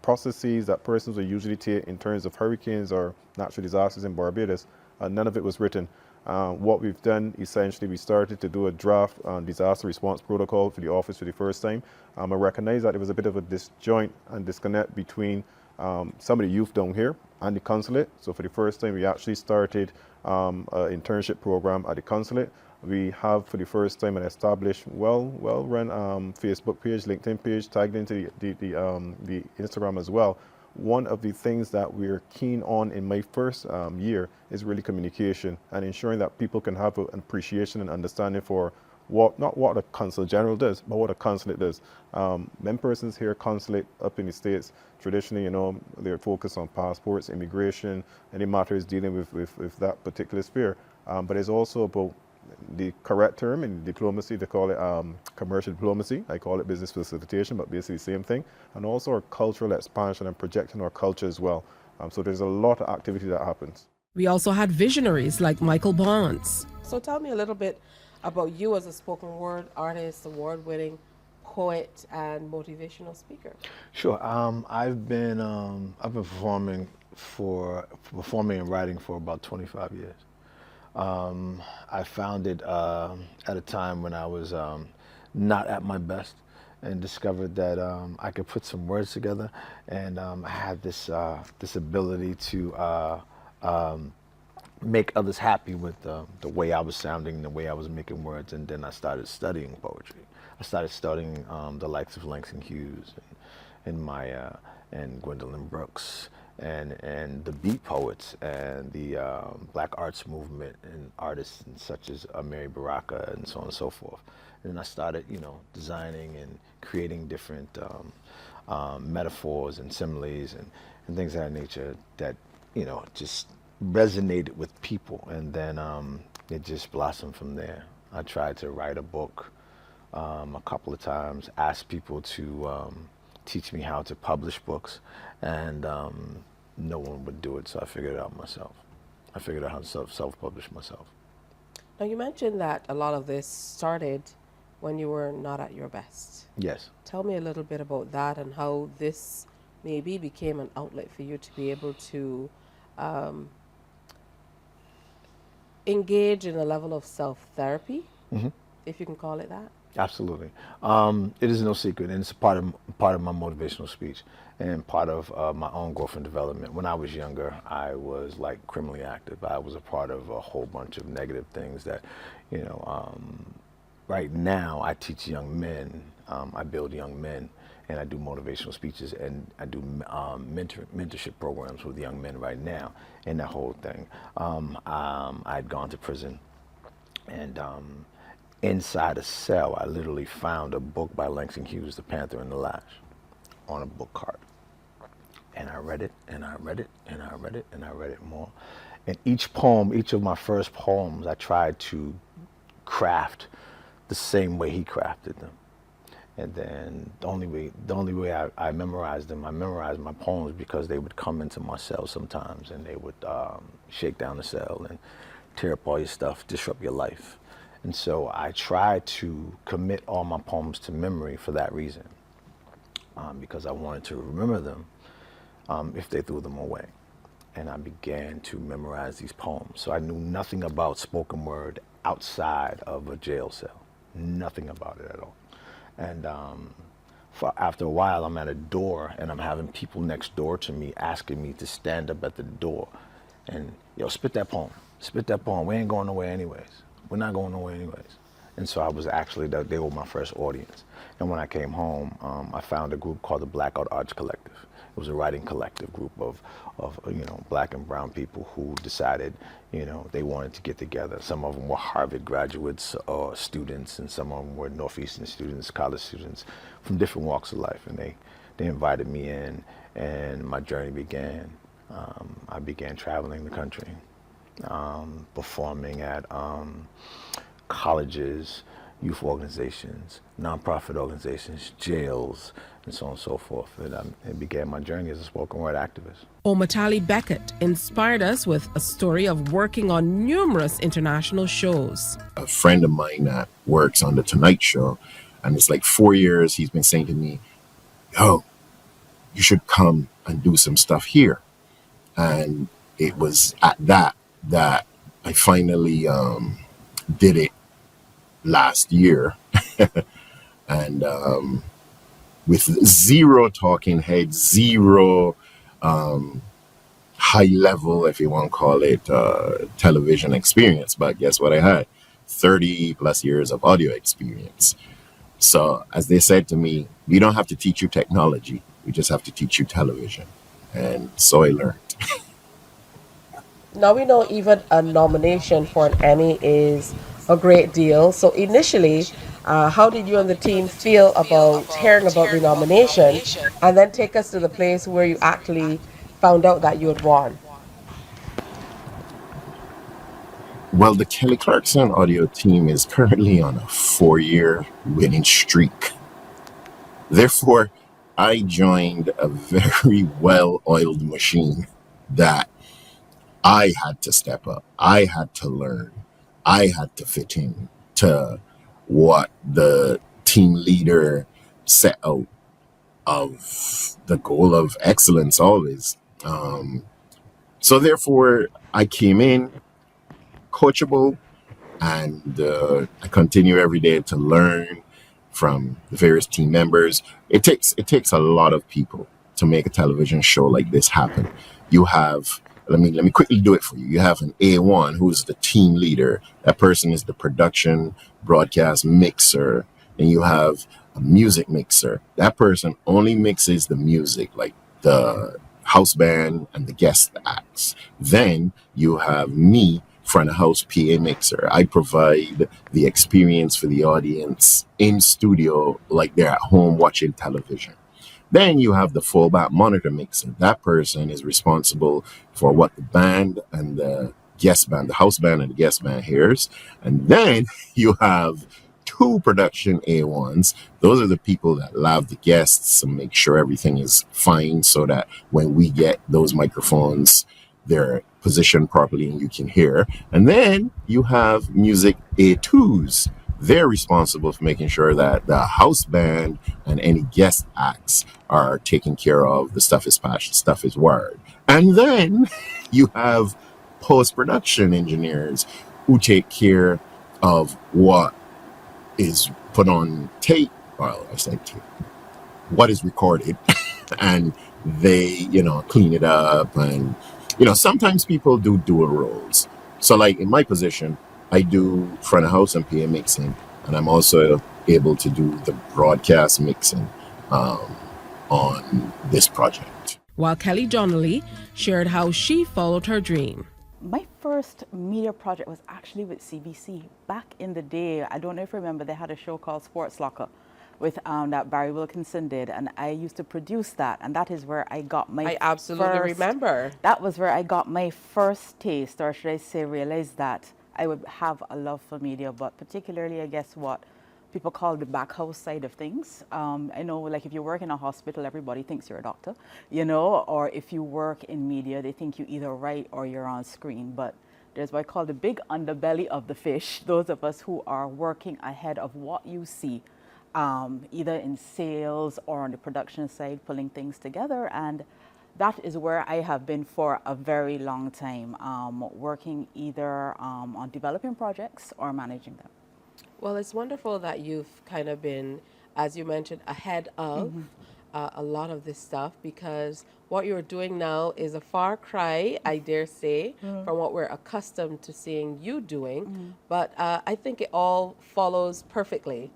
processes that persons would usually take in terms of hurricanes or natural disasters in Barbados. None of it was written. What we've done, essentially, we started to do a draft disaster response protocol for the office for the first time. I recognize that there was a bit of a disjoint and disconnect between some of the youth down here and the consulate. So for the first time, we actually started an internship program at the consulate. We have, for the first time, an established, well-run Facebook page, LinkedIn page, tagged into the Instagram as well. One of the things that we're keen on in my first year is really communication and ensuring that people can have an appreciation and understanding for not what a consul general does, but what a consulate does. When persons hear consulate up in the States, traditionally, they're focused on passports, immigration, any matters dealing with that particular sphere. But it's also about the correct term in diplomacy, they call it commercial diplomacy. I call it business facilitation, but basically the same thing. And also our cultural expansion and projecting our culture as well. So there's a lot of activity that happens. We also had visionaries like Michael Bonds. So tell me a little bit about you as a spoken word artist, award-winning poet, and motivational speaker. Sure. I've been performing and writing for about 25 years. I found it at a time when I was not at my best, and discovered that I could put some words together, and I had this ability to make others happy with the way I was sounding, the way I was making words, and then I started studying poetry. I started studying the likes of Langston Hughes and Maya and Gwendolyn Brooks and the beat poets and the black arts movement and artists and such as Mary Baraka and so on and so forth. And then I started, designing and creating different metaphors and similes and things of that nature that, just resonated with people. And then it just blossomed from there. I tried to write a book a couple of times, asked people to teach me how to publish books, and no one would do it, so I figured it out myself. I figured out how to self-publish myself. Now, you mentioned that a lot of this started when you were not at your best. Yes. Tell me a little bit about that and how this maybe became an outlet for you to be able to engage in a level of self-therapy, Hmm. if you can call it that? Absolutely. It is no secret, and it's part of my motivational speech and part of my own growth and development. When I was younger, I was like criminally active. I was a part of a whole bunch of negative things that, you know, right now I teach young men, I build young men, and I do motivational speeches, and I do mentorship programs with young men right now, and that whole thing. I'd gone to prison, and inside a cell, I literally found a book by Langston Hughes, The Panther and the Lash, on a book cart. And I read it, and I read it, and I read it, and I read it more. And each poem, each of my first poems, I tried to craft the same way he crafted them. And then the only way I memorized them, I memorized my poems because they would come into my cell sometimes, and they would shake down the cell and tear up all your stuff, disrupt your life. And so I try to commit all my poems to memory for that reason, because I wanted to remember them if they threw them away. And I began to memorize these poems. So I knew nothing about spoken word outside of a jail cell, nothing about it at all. And after a while, I'm at a door, and I'm having people next door to me asking me to stand up at the door and, yo, spit that poem, we ain't going nowhere anyways. We're not going nowhere anyways. And so I was actually, they were my first audience. And when I came home, I found a group called the Blackout Arts Collective. It was a writing collective group of black and brown people who decided, they wanted to get together. Some of them were Harvard graduates or students, and some of them were Northeastern students, college students from different walks of life. And they invited me in, and my journey began. I began traveling the country, performing at colleges, youth organizations, nonprofit organizations, jails, and so on and so forth. And it began my journey as a spoken word activist. Omatali Beckett inspired us with a story of working on numerous international shows. A friend of mine that works on The Tonight Show, and it's like 4 years, he's been saying to me, yo, you should come and do some stuff here. And it was at that I finally did it last year. And with zero talking heads, zero high level, if you want to call it, television experience. But guess what I had? 30 plus years of audio experience. So as they said to me, we don't have to teach you technology. We just have to teach you television. And so I learned. Now we know even a nomination for an Emmy is a great deal. So initially, how did you and the team feel about hearing about the nomination, and then take us to the place where you actually found out that you had won? Well, the Kelly Clarkson audio team is currently on a 4-year winning streak. Therefore, I joined a very well-oiled machine that I had to step up. I had to learn. I had to fit in to what the team leader set out of the goal of excellence always. So therefore, I came in coachable, and I continue every day to learn from the various team members. It takes a lot of people to make a television show like this happen. You have, let me quickly do it for you. You have an A1 who's the team leader. That person is the production broadcast mixer. And you have a music mixer. That person only mixes the music, like the house band and the guest acts. Then you have me, front of house PA mixer. I provide the experience for the audience in studio like they're at home watching television. Then you have the fallback monitor mixer. That person is responsible for what the band and the guest band, the house band and the guest band hears. And then you have 2 production A1s. Those are the people that love the guests and make sure everything is fine so that when we get those microphones, they're positioned properly and you can hear. And then you have music A2s. They're responsible for making sure that the house band and any guest acts are taken care of. The stuff is patched, the stuff is wired. And then you have post-production engineers who take care of what is put on tape, well, I said tape, what is recorded, and they, clean it up. And, sometimes people do dual roles. So, like in my position, I do front of house and PA mixing, and I'm also able to do the broadcast mixing on this project. While Kelly Donnelly shared how she followed her dream. My first media project was actually with CBC. Back in the day, I don't know if you remember, they had a show called Sports Locker with that Barry Wilkinson did, and I used to produce that, and that is where I got my I absolutely remember. That was where I got my first taste, or should I say realized that I would have a love for media, but particularly, I guess, what people call the back house side of things. I know, like, if you work in a hospital, everybody thinks you're a doctor, or if you work in media, they think you either write or you're on screen. But there's what I call the big underbelly of the fish, those of us who are working ahead of what you see, either in sales or on the production side, pulling things together. And that is where I have been for a very long time, working either on developing projects or managing them. Well, it's wonderful that you've kind of been, as you mentioned, ahead of a lot of this stuff, because what you're doing now is a far cry, I dare say, from what we're accustomed to seeing you doing. But I think it all follows perfectly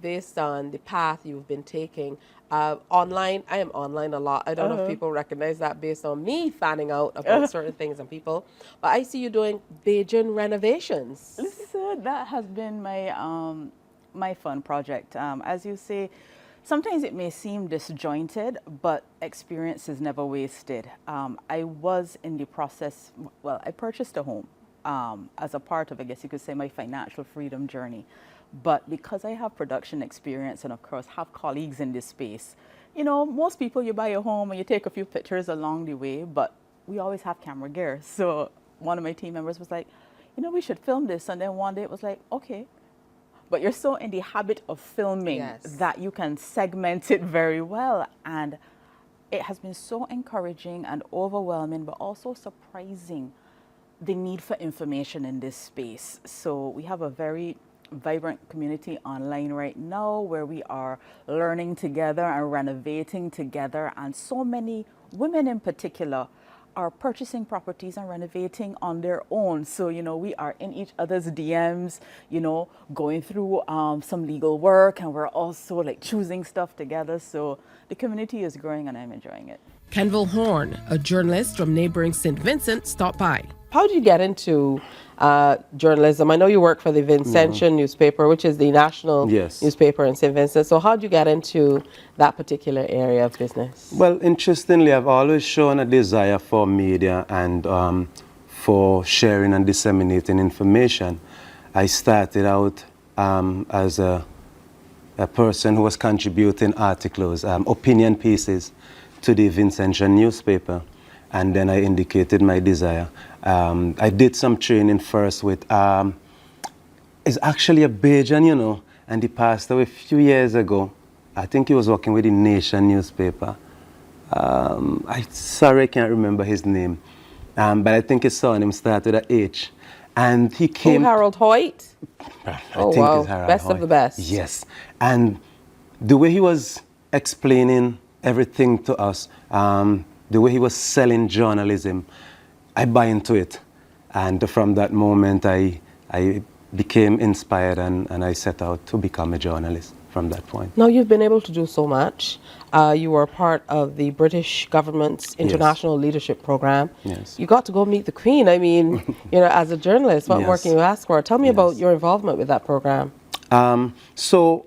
based on the path you've been taking. Online, I am online a lot. I don't know if people recognize that based on me finding out about certain things and people. But I see you doing Bajan renovations. Listen, that has been my my fun project. As you say, sometimes it may seem disjointed, but experience is never wasted. I was in the process, well, I purchased a home as a part of, I guess you could say, my financial freedom journey. But because I have production experience and, of course, have colleagues in this space, most people, you buy a home and you take a few pictures along the way, but we always have camera gear. So one of my team members was like, we should film this. And then one day it was like, okay. But you're so in the habit of filming that you can segment it very well. And it has been so encouraging and overwhelming, but also surprising, the need for information in this space. So we have a very vibrant community online right now where we are learning together and renovating together, and so many women in particular are purchasing properties and renovating on their own. So, we are in each other's DMs, going through some legal work, and we're also like choosing stuff together. So the community is growing and I'm enjoying it. Kenville Horn, a journalist from neighboring St. Vincent, stopped by. How did you get into journalism? I know you work for the Vincentian newspaper, which is the national newspaper in St. Vincent. So how did you get into that particular area of business? Well, interestingly, I've always shown a desire for media and for sharing and disseminating information. I started out as a person who was contributing articles, opinion pieces to the Vincentian newspaper. And then I indicated my desire. I did some training first with, it's actually a Bajan, and he passed away a few years ago. I think he was working with the Nation newspaper. I can't remember his name. But I think his surname started at H. And he came... Harold Hoyt? I think it's Harold best Hoyt. Of the best. Yes. And the way he was explaining everything to us, the way he was selling journalism, I buy into it. And from that moment, I became inspired and I set out to become a journalist from that point. Now, you've been able to do so much. You were part of the British government's International Leadership Program. Yes. You got to go meet the Queen. I mean, as a journalist, what more can you ask for? Tell me about your involvement with that program. So,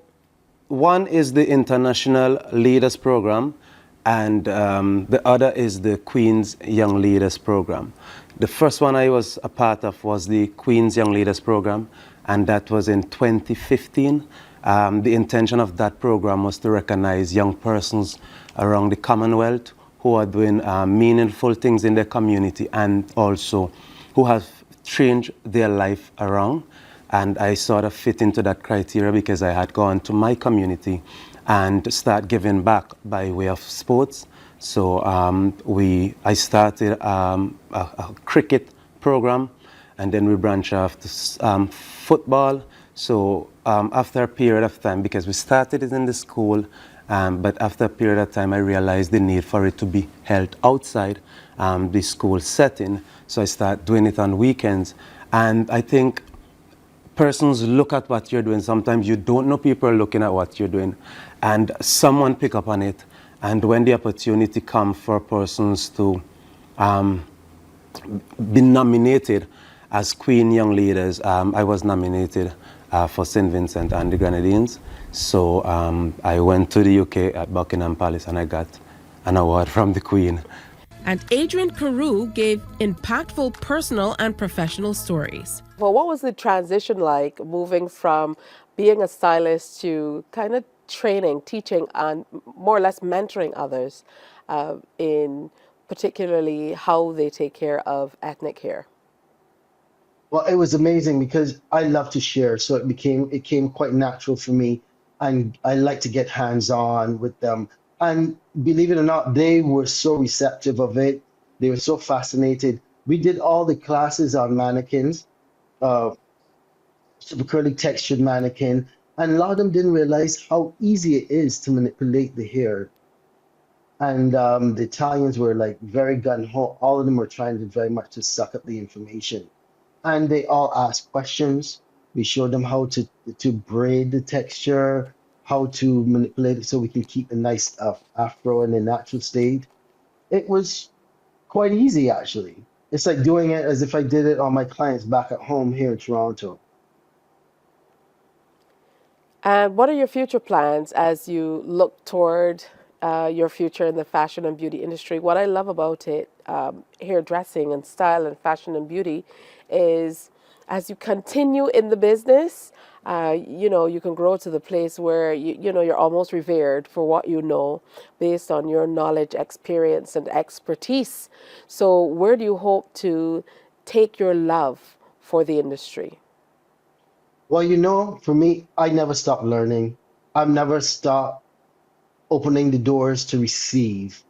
one is the International Leaders Program, and the other is the Queen's Young Leaders Program. The first one I was a part of was the Queen's Young Leaders Program, and that was in 2015. The intention of that program was to recognize young persons around the Commonwealth who are doing meaningful things in their community and also who have changed their life around. And I sort of fit into that criteria because I had gone to my community and start giving back by way of sports. So I started a cricket program and then we branch off to football. So after a period of time, because we started it in the school, but after a period of time, I realized the need for it to be held outside the school setting. So I started doing it on weekends. And I think persons look at what you're doing. Sometimes you don't know people are looking at what you're doing, and someone pick up on it. And when the opportunity comes for persons to be nominated as Queen Young Leaders, I was nominated for St. Vincent and the Grenadines. So I went to the UK at Buckingham Palace and I got an award from the Queen. And Adrian Carew gave impactful personal and professional stories. Well, what was the transition like moving from being a stylist to kind of training, teaching, and more or less mentoring others in particularly how they take care of ethnic hair? Well, it was amazing because I love to share, so it came quite natural for me, and I like to get hands-on with them. And believe it or not, they were so receptive of it. They were so fascinated. We did all the classes on mannequins, super curly textured mannequin, and a lot of them didn't realize how easy it is to manipulate the hair. And the Italians were like very gung-ho. All of them were trying to very much to suck up the information. And they all asked questions. We showed them how to braid the texture, how to manipulate it so we can keep a nice afro in a natural state. It was quite easy, actually. It's like doing it as if I did it on my clients back at home here in Toronto. And what are your future plans as you look toward your future in the fashion and beauty industry? What I love about it, hairdressing and style and fashion and beauty, is as you continue in the business, you can grow to the place where you're almost revered for what you know based on your knowledge, experience, and expertise. So where do you hope to take your love for the industry? Well, for me, I never stop learning. I've never stopped opening the doors to receive.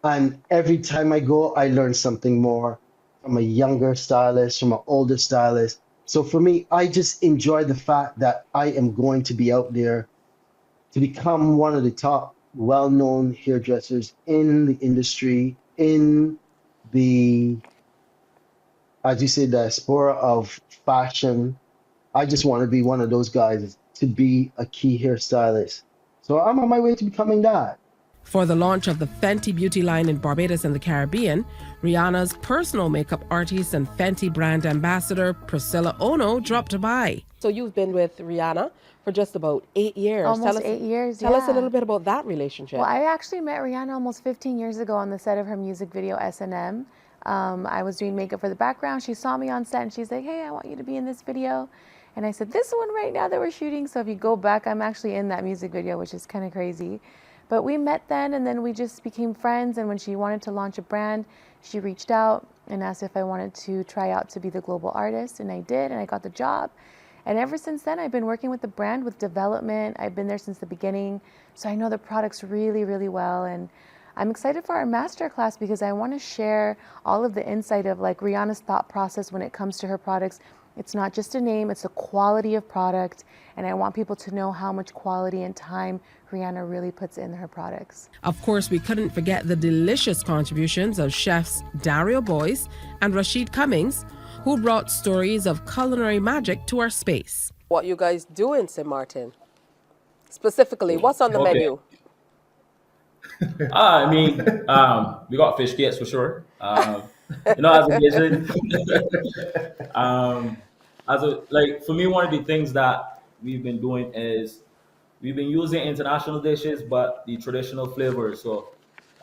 And every time I go, I learn something more from a younger stylist, from an older stylist. So for me, I just enjoy the fact that I am going to be out there to become one of the top well-known hairdressers in the industry, in the, as you say, diaspora of fashion. I just want to be one of those guys to be a key hairstylist. So I'm on my way to becoming that. For the launch of the Fenty Beauty line in Barbados and the Caribbean, Rihanna's personal makeup artist and Fenty brand ambassador Priscilla Ono dropped by. So you've been with Rihanna for just about 8 years. Almost 8 years, Tell us a little bit about that relationship. Well, I actually met Rihanna almost 15 years ago on the set of her music video, S&M. I was doing makeup for the background. She saw me on set and she's like, hey, I want you to be in this video. And I said, this one right now that we're shooting. So if you go back, I'm actually in that music video, which is kind of crazy. But we met then, and then we just became friends. And when she wanted to launch a brand, she reached out and asked if I wanted to try out to be the global artist. And I did, and I got the job. And ever since then, I've been working with the brand with development. I've been there since the beginning. So I know the products really, really well. And I'm excited for our masterclass because I want to share all of the insight of like Rihanna's thought process when it comes to her products. It's not just a name, it's a quality of product. And I want people to know how much quality and time Rihanna really puts in her products. Of course, we couldn't forget the delicious contributions of chefs Dario Boyce and Rashid Cummings, who brought stories of culinary magic to our space. What you guys do in St. Martin? Specifically, what's on the menu? We got fish cakes for sure. As a Asian, for me, one of the things that we've been doing is we've been using international dishes, but the traditional flavors. So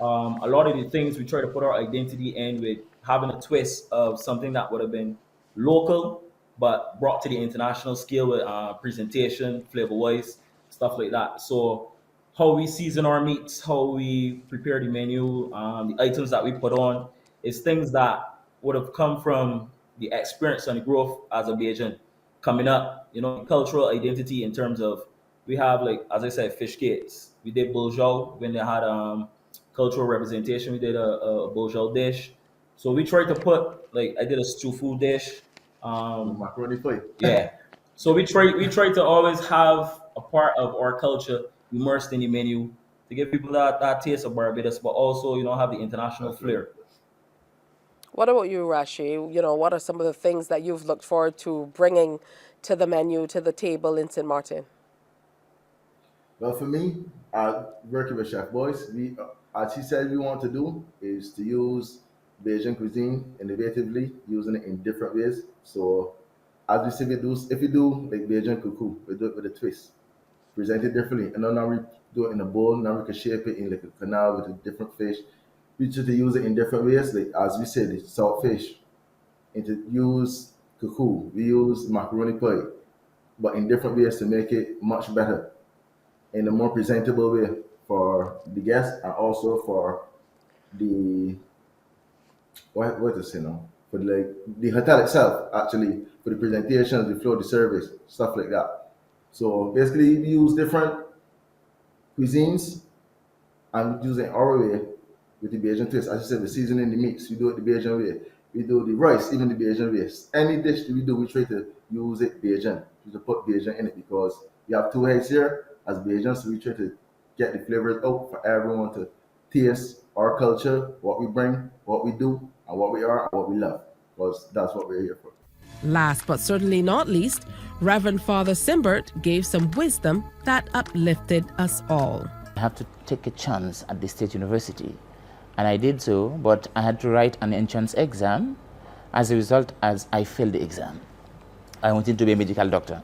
a lot of the things we try to put our identity in with having a twist of something that would have been local, but brought to the international scale with presentation, flavor-wise, stuff like that. So how we season our meats, how we prepare the menu, the items that we put on, is things that would have come from the experience and the growth as a Bajan coming up, cultural identity in terms of we have, like, as I said, fish cakes. We did bourgeois when they had cultural representation. We did a bourgeois dish. So we tried to put, like, I did a stew food dish. Macaroni pie. Yeah. So we try to always have a part of our culture immersed in the menu to give people that taste of Barbados, but also have the international flair. What about you, Rashi? What are some of the things that you've looked forward to bringing to the menu, to the table in St. Martin? Well, for me, working with Chef Boyce, as he said, we want to do is to use Bajan cuisine innovatively, using it in different ways. So, as we say, if we do like Bajan cuckoo, we do it with a twist, present it differently, and then now we do it in a bowl. Now we can shape it in like a canal with a different fish. We try to use it in different ways, like as we said, it's salt fish. And to use cuckoo, we use macaroni pie, but in different ways to make it much better in a more presentable way for the guests and also for the what is for the hotel itself, actually, for the presentations, the flow, the service, stuff like that. So basically we use different cuisines and we use it our way with the Bajan twist. As I said, we seasoning the meats, we do it the Bajan way. We do the rice, even the Bajan way. Any dish that we do, we try to use it Bajan. We to put Bajan in it because we have two heads here as Bajans, so we try to get the flavors out for everyone to taste our culture, what we bring, what we do, and what we are, and what we love, because that's what we're here for. Last but certainly not least, Reverend Father Simbert gave some wisdom that uplifted us all. I have to take a chance at the State University, and I did so, but I had to write an entrance exam. As a result, as I failed the exam, I wanted to be a medical doctor.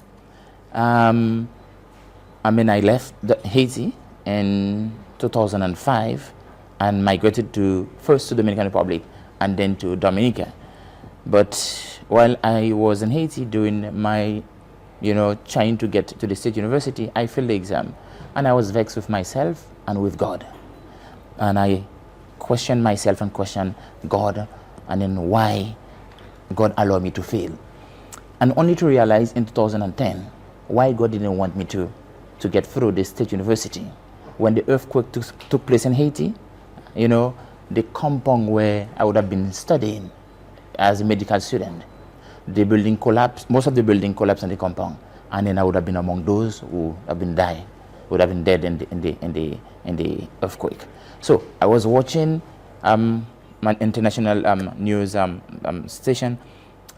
I left Haiti in 2005 and migrated first to Dominican Republic and then to Dominica. But while I was in Haiti doing my, trying to get to the State University, I failed the exam. And I was vexed with myself and with God. And I questioned myself and questioned God, and then why God allowed me to fail. And only to realize in 2010 why God didn't want me to get through the State University. When the earthquake took place in Haiti, the compound where I would have been studying as a medical student, the building collapsed, most of the building collapsed in the compound, and then I would have been among those who have been dead in the earthquake. So I was watching my international news station,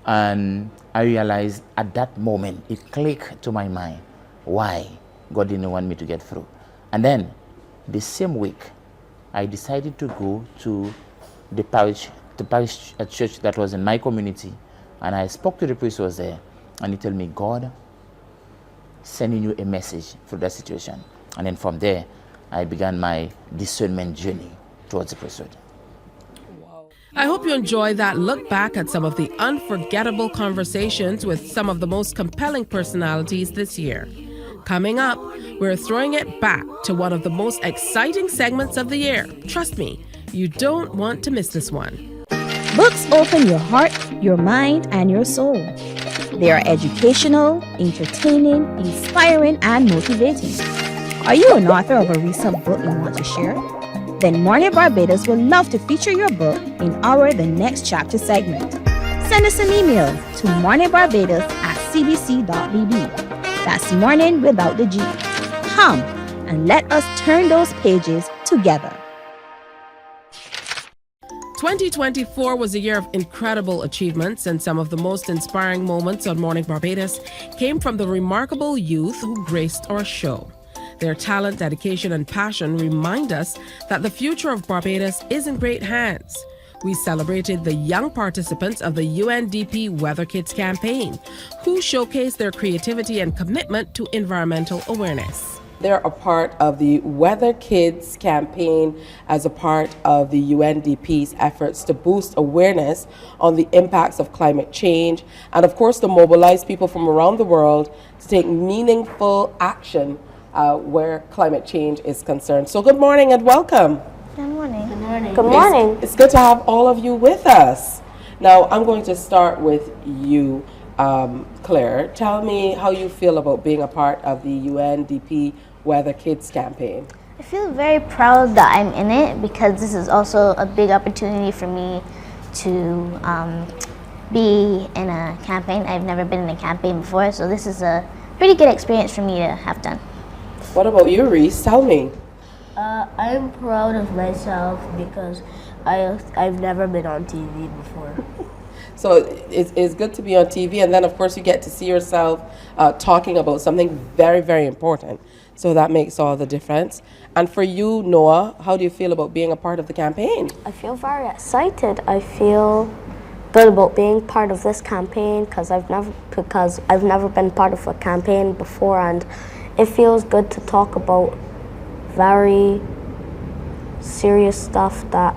and I realized at that moment, it clicked to my mind why God didn't want me to get through. And then the same week, I decided to go to the parish church that was in my community, and I spoke to the priest who was there, and he told me, God sending you a message for that situation. And then from there, I began my discernment journey towards the priesthood. I hope you enjoy that look back at some of the unforgettable conversations with some of the most compelling personalities this year. Coming up, we're throwing it back to one of the most exciting segments of the year. Trust me, you don't want to miss this one. Books open your heart, your mind, and your soul. They are educational, entertaining, inspiring, and motivating. Are you an author of a recent book you want to share? Then Mornin Barbados would love to feature your book in our The Next Chapter segment. Send us an email to morninbarbados@cbc.bb. That's morning without the G. Come and let us turn those pages together. 2024 was a year of incredible achievements, and some of the most inspiring moments on Morning Barbados came from the remarkable youth who graced our show. Their talent, dedication, and passion remind us that the future of Barbados is in great hands. We celebrated the young participants of the UNDP Weather Kids campaign, who showcased their creativity and commitment to environmental awareness. They're a part of the Weather Kids campaign as a part of the UNDP's efforts to boost awareness on the impacts of climate change and, of course, to mobilize people from around the world to take meaningful action where climate change is concerned. So good morning and welcome. Good morning. Good morning. Good morning. It's good to have all of you with us. Now, I'm going to start with you, Claire. Tell me how you feel about being a part of the UNDP Weather Kids campaign. I feel very proud that I'm in it because this is also a big opportunity for me to be in a campaign. I've never been in a campaign before, so this is a pretty good experience for me to have done. What about you, Reese? Tell me. I'm proud of myself because I've never been on TV before. So it's good to be on TV, and then of course you get to see yourself talking about something very, very important. So that makes all the difference. And for you, Noah, how do you feel about being a part of the campaign? I feel very excited. I feel good about being part of this campaign because I've never been part of a campaign before, and it feels good to talk about very serious stuff that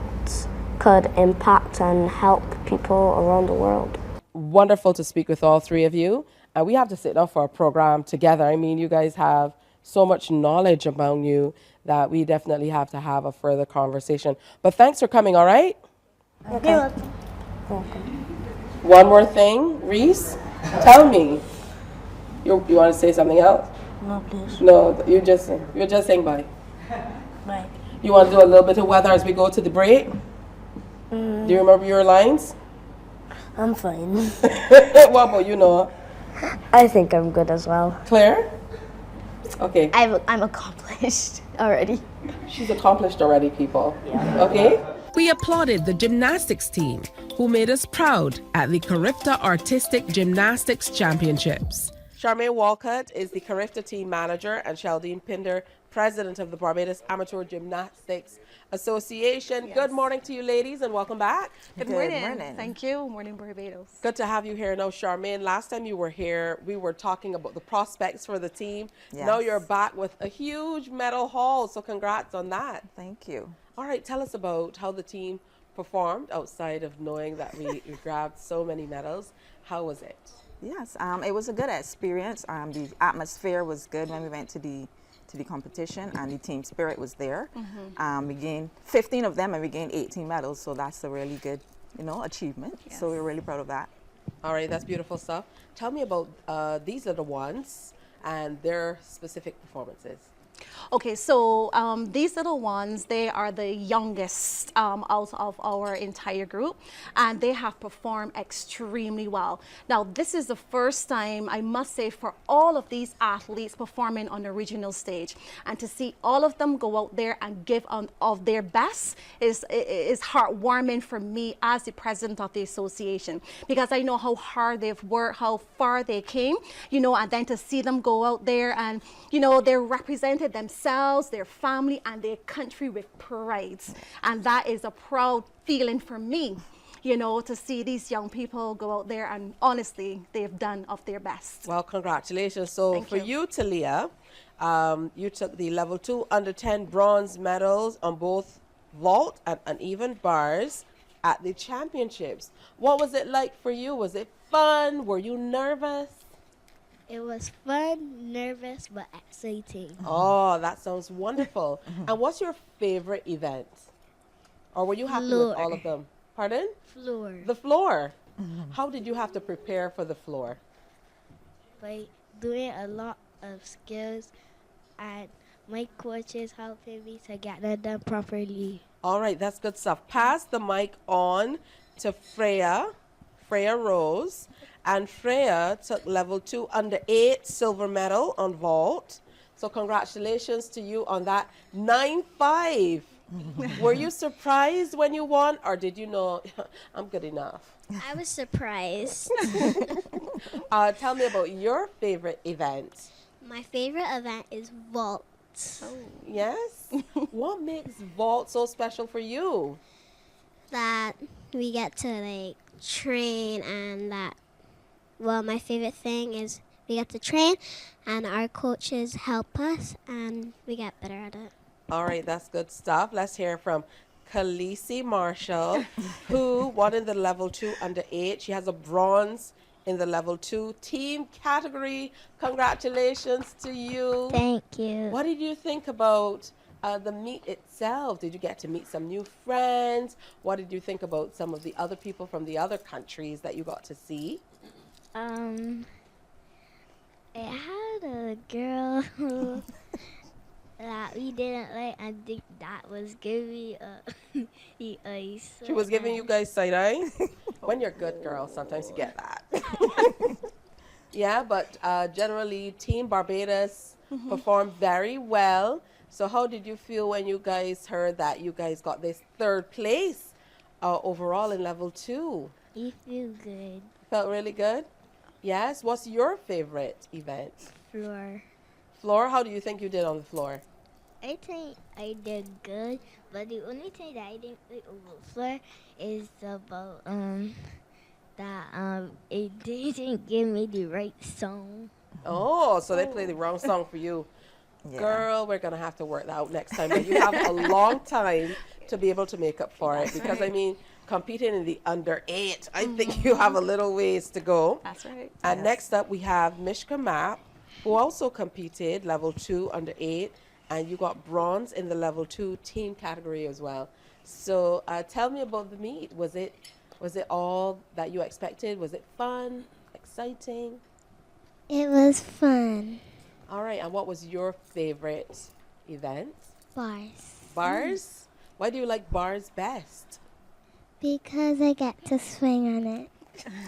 could impact and help people around the world. Wonderful to speak with all three of you. And we have to sit down for a program together. I mean, you guys have so much knowledge among you that we definitely have to have a further conversation. But thanks for coming, all right? Okay. One more thing, Reese, tell me. You want to say something else? No, please. No, you're just saying bye. Bye. You want to do a little bit of weather as we go to the break? Do you remember your lines? I'm fine. What about you, Noah? I think I'm good as well. Claire? Okay. I'm accomplished already. She's accomplished already, people. Yeah. Okay? We applauded the gymnastics team who made us proud at the Carifta Artistic Gymnastics Championships. Charmaine Walcott is the Carifta team manager, and Sheldine Pinder, president of the Barbados Amateur Gymnastics Association. Yes. Good morning to you, ladies, and welcome back. Good morning. Thank you. Morning, Barbados. Good to have you here. Now, Charmaine, last time you were here, we were talking about the prospects for the team. Yes. Now you're back with a huge medal haul, so congrats on that. Thank you. All right, tell us about how the team performed outside of knowing that we grabbed so many medals. How was it? Yes, it was a good experience. The atmosphere was good when we went to the competition, and the team spirit was there. We gained 15 of them, and we gained 18 medals, so that's a really good, achievement. Yes. So we're really proud of that. All right, that's beautiful stuff. Tell me about these little ones and their specific performances. Okay, so these little ones, they are the youngest out of our entire group, and they have performed extremely well. Now, this is the first time, I must say, for all of these athletes performing on the regional stage, and to see all of them go out there and give of their best is heartwarming for me as the president of the association, because I know how hard they've worked, how far they came, and then to see them go out there and, they're represented themselves, their family, and their country with pride. And that is a proud feeling for me, to see these young people go out there, and honestly, they've done of their best. Well, congratulations. So for you, Talia, you took the level 2 under 10 bronze medals on both vault and uneven bars at the championships. What was it like for you? Was it fun? Were you nervous? It was fun, nervous, but exciting. Oh, that sounds wonderful. And what's your favorite event? Or were you happy with all of them? Pardon? Floor. The floor. How did you have to prepare for the floor? By doing a lot of skills, and my coach is helping me to get that done properly. All right, that's good stuff. Pass the mic on to Freya Rose. And Freya took level 2 under 8 silver medal on vault. So congratulations to you on that. 9-5. Were you surprised when you won, or did you know I'm good enough? I was surprised. Tell me about your favorite event. My favorite event is vault. Oh, yes? What makes vault so special for you? That we get to train, and that. Well, my favorite thing is we get to train, and our coaches help us, and we get better at it. All right, that's good stuff. Let's hear from Khaleesi Marshall, who won in the level 2 under 8. She has a bronze in the level 2 team category. Congratulations to you. Thank you. What did you think about the meet itself? Did you get to meet some new friends? What did you think about some of the other people from the other countries that you got to see? I had a girl who that we didn't like. I think that was giving me She was giving you guys side eye? When you're good, girl, sometimes you get that. Yeah, but generally, Team Barbados performed very well. So how did you feel when you guys heard that you guys got this third place overall in level 2? You feel good. Felt really good? Yes. What's your favorite event? Floor. Floor, how do you think you did on the floor? I think I did good, but the only thing that I didn't like about floor is about that it didn't give me the right song. Oh, so they played the wrong song for you. Yeah. Girl, we're going to have to work that out next time. But you have a long time to be able to make up for it. Because, I mean, competing in the under 8, I think you have a little ways to go. That's right. And next up, we have Mishka Map, who also competed level 2 under 8. And you got bronze in the level 2 team category as well. So tell me about the meet. Was it all that you expected? Was it fun, exciting? It was fun. All right, and what was your favorite event? Bars. Bars? Why do you like bars best? Because I get to swing on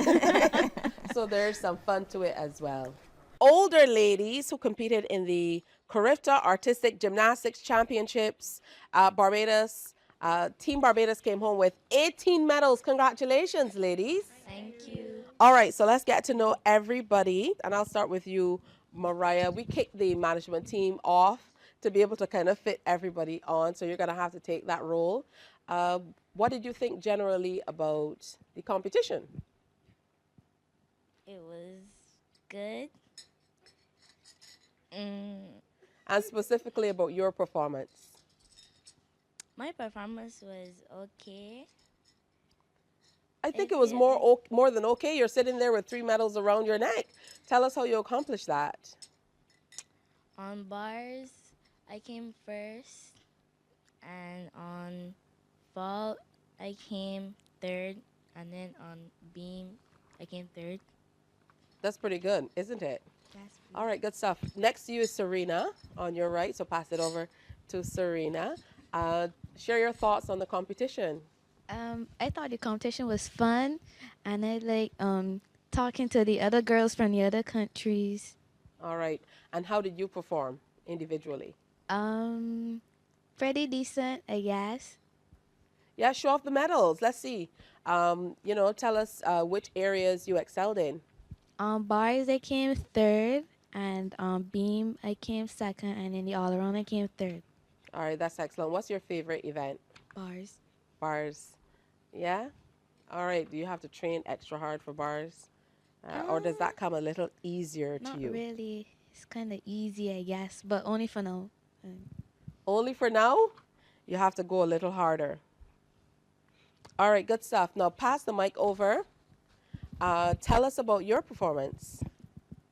it. So there's some fun to it as well. Older ladies who competed in the Carifta Artistic Gymnastics Championships, Barbados, Team Barbados came home with 18 medals. Congratulations, ladies. Thank you. All right, so let's get to know everybody. And I'll start with you, Mariah. We kicked the management team off to be able to kind of fit everybody on. So you're going to have to take that role. What did you think generally about the competition? It was good. And specifically about your performance. My performance was okay. I think it was more than okay. You're sitting there with 3 medals around your neck. Tell us how you accomplished that. On bars, I came first. And on vault, I came third. And then on beam, I came third. That's pretty good, isn't it? That's All right, good stuff. Next to you is Serena on your right, so pass it over to Serena. Share your thoughts on the competition. I thought the competition was fun, and I like talking to the other girls from the other countries. All right, and how did you perform individually? Pretty decent, I guess. Yeah, show off the medals. Let's see. Tell us which areas you excelled in. On bars, I came third, and on beam, I came second, and in the all-around, I came third. All right, that's excellent. What's your favorite event? Bars. Bars. Yeah? All right, do you have to train extra hard for bars? Or does that come a little easier to you? Not really. It's kind of easy, I guess, but only for now. Only for now? You have to go a little harder. All right, good stuff. Now pass the mic over. Tell us about your performance.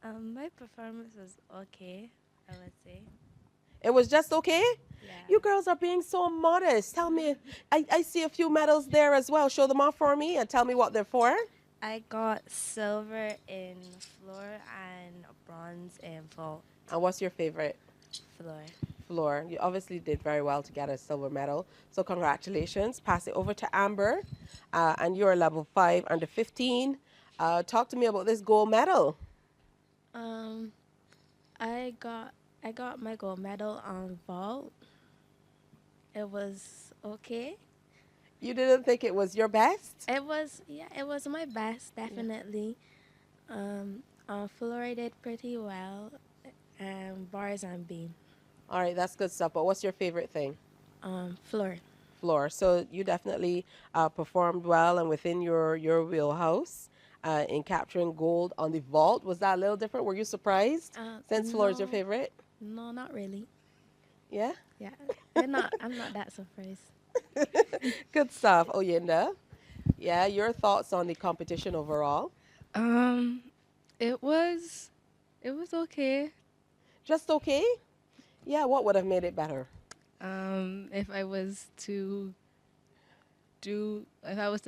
My performance was okay, I would say. It was just okay? Yeah. You girls are being so modest. Tell me, I see a few medals there as well. Show them off for me and tell me what they're for. I got silver in floor and bronze in vault. And what's your favorite? Floor. Floor. You obviously did very well to get a silver medal. So congratulations. Pass it over to Amber. And you're level 5 under 15. Talk to me about this gold medal. I got my gold medal on vault. It was okay. You didn't think it was your best? It was my best, definitely. On floor I did pretty well, and bars and beam. All right, that's good stuff. But what's your favorite thing? Floor. Floor. So you definitely performed well and within your wheelhouse in capturing gold on the vault. Was that a little different? Were you surprised since floor is your favorite? No, not really. Yeah? Yeah. I'm not that surprised. Good stuff. Oyinda. Yeah, your thoughts on the competition overall? It was okay. Just okay? Yeah, what would have made it better? If I was to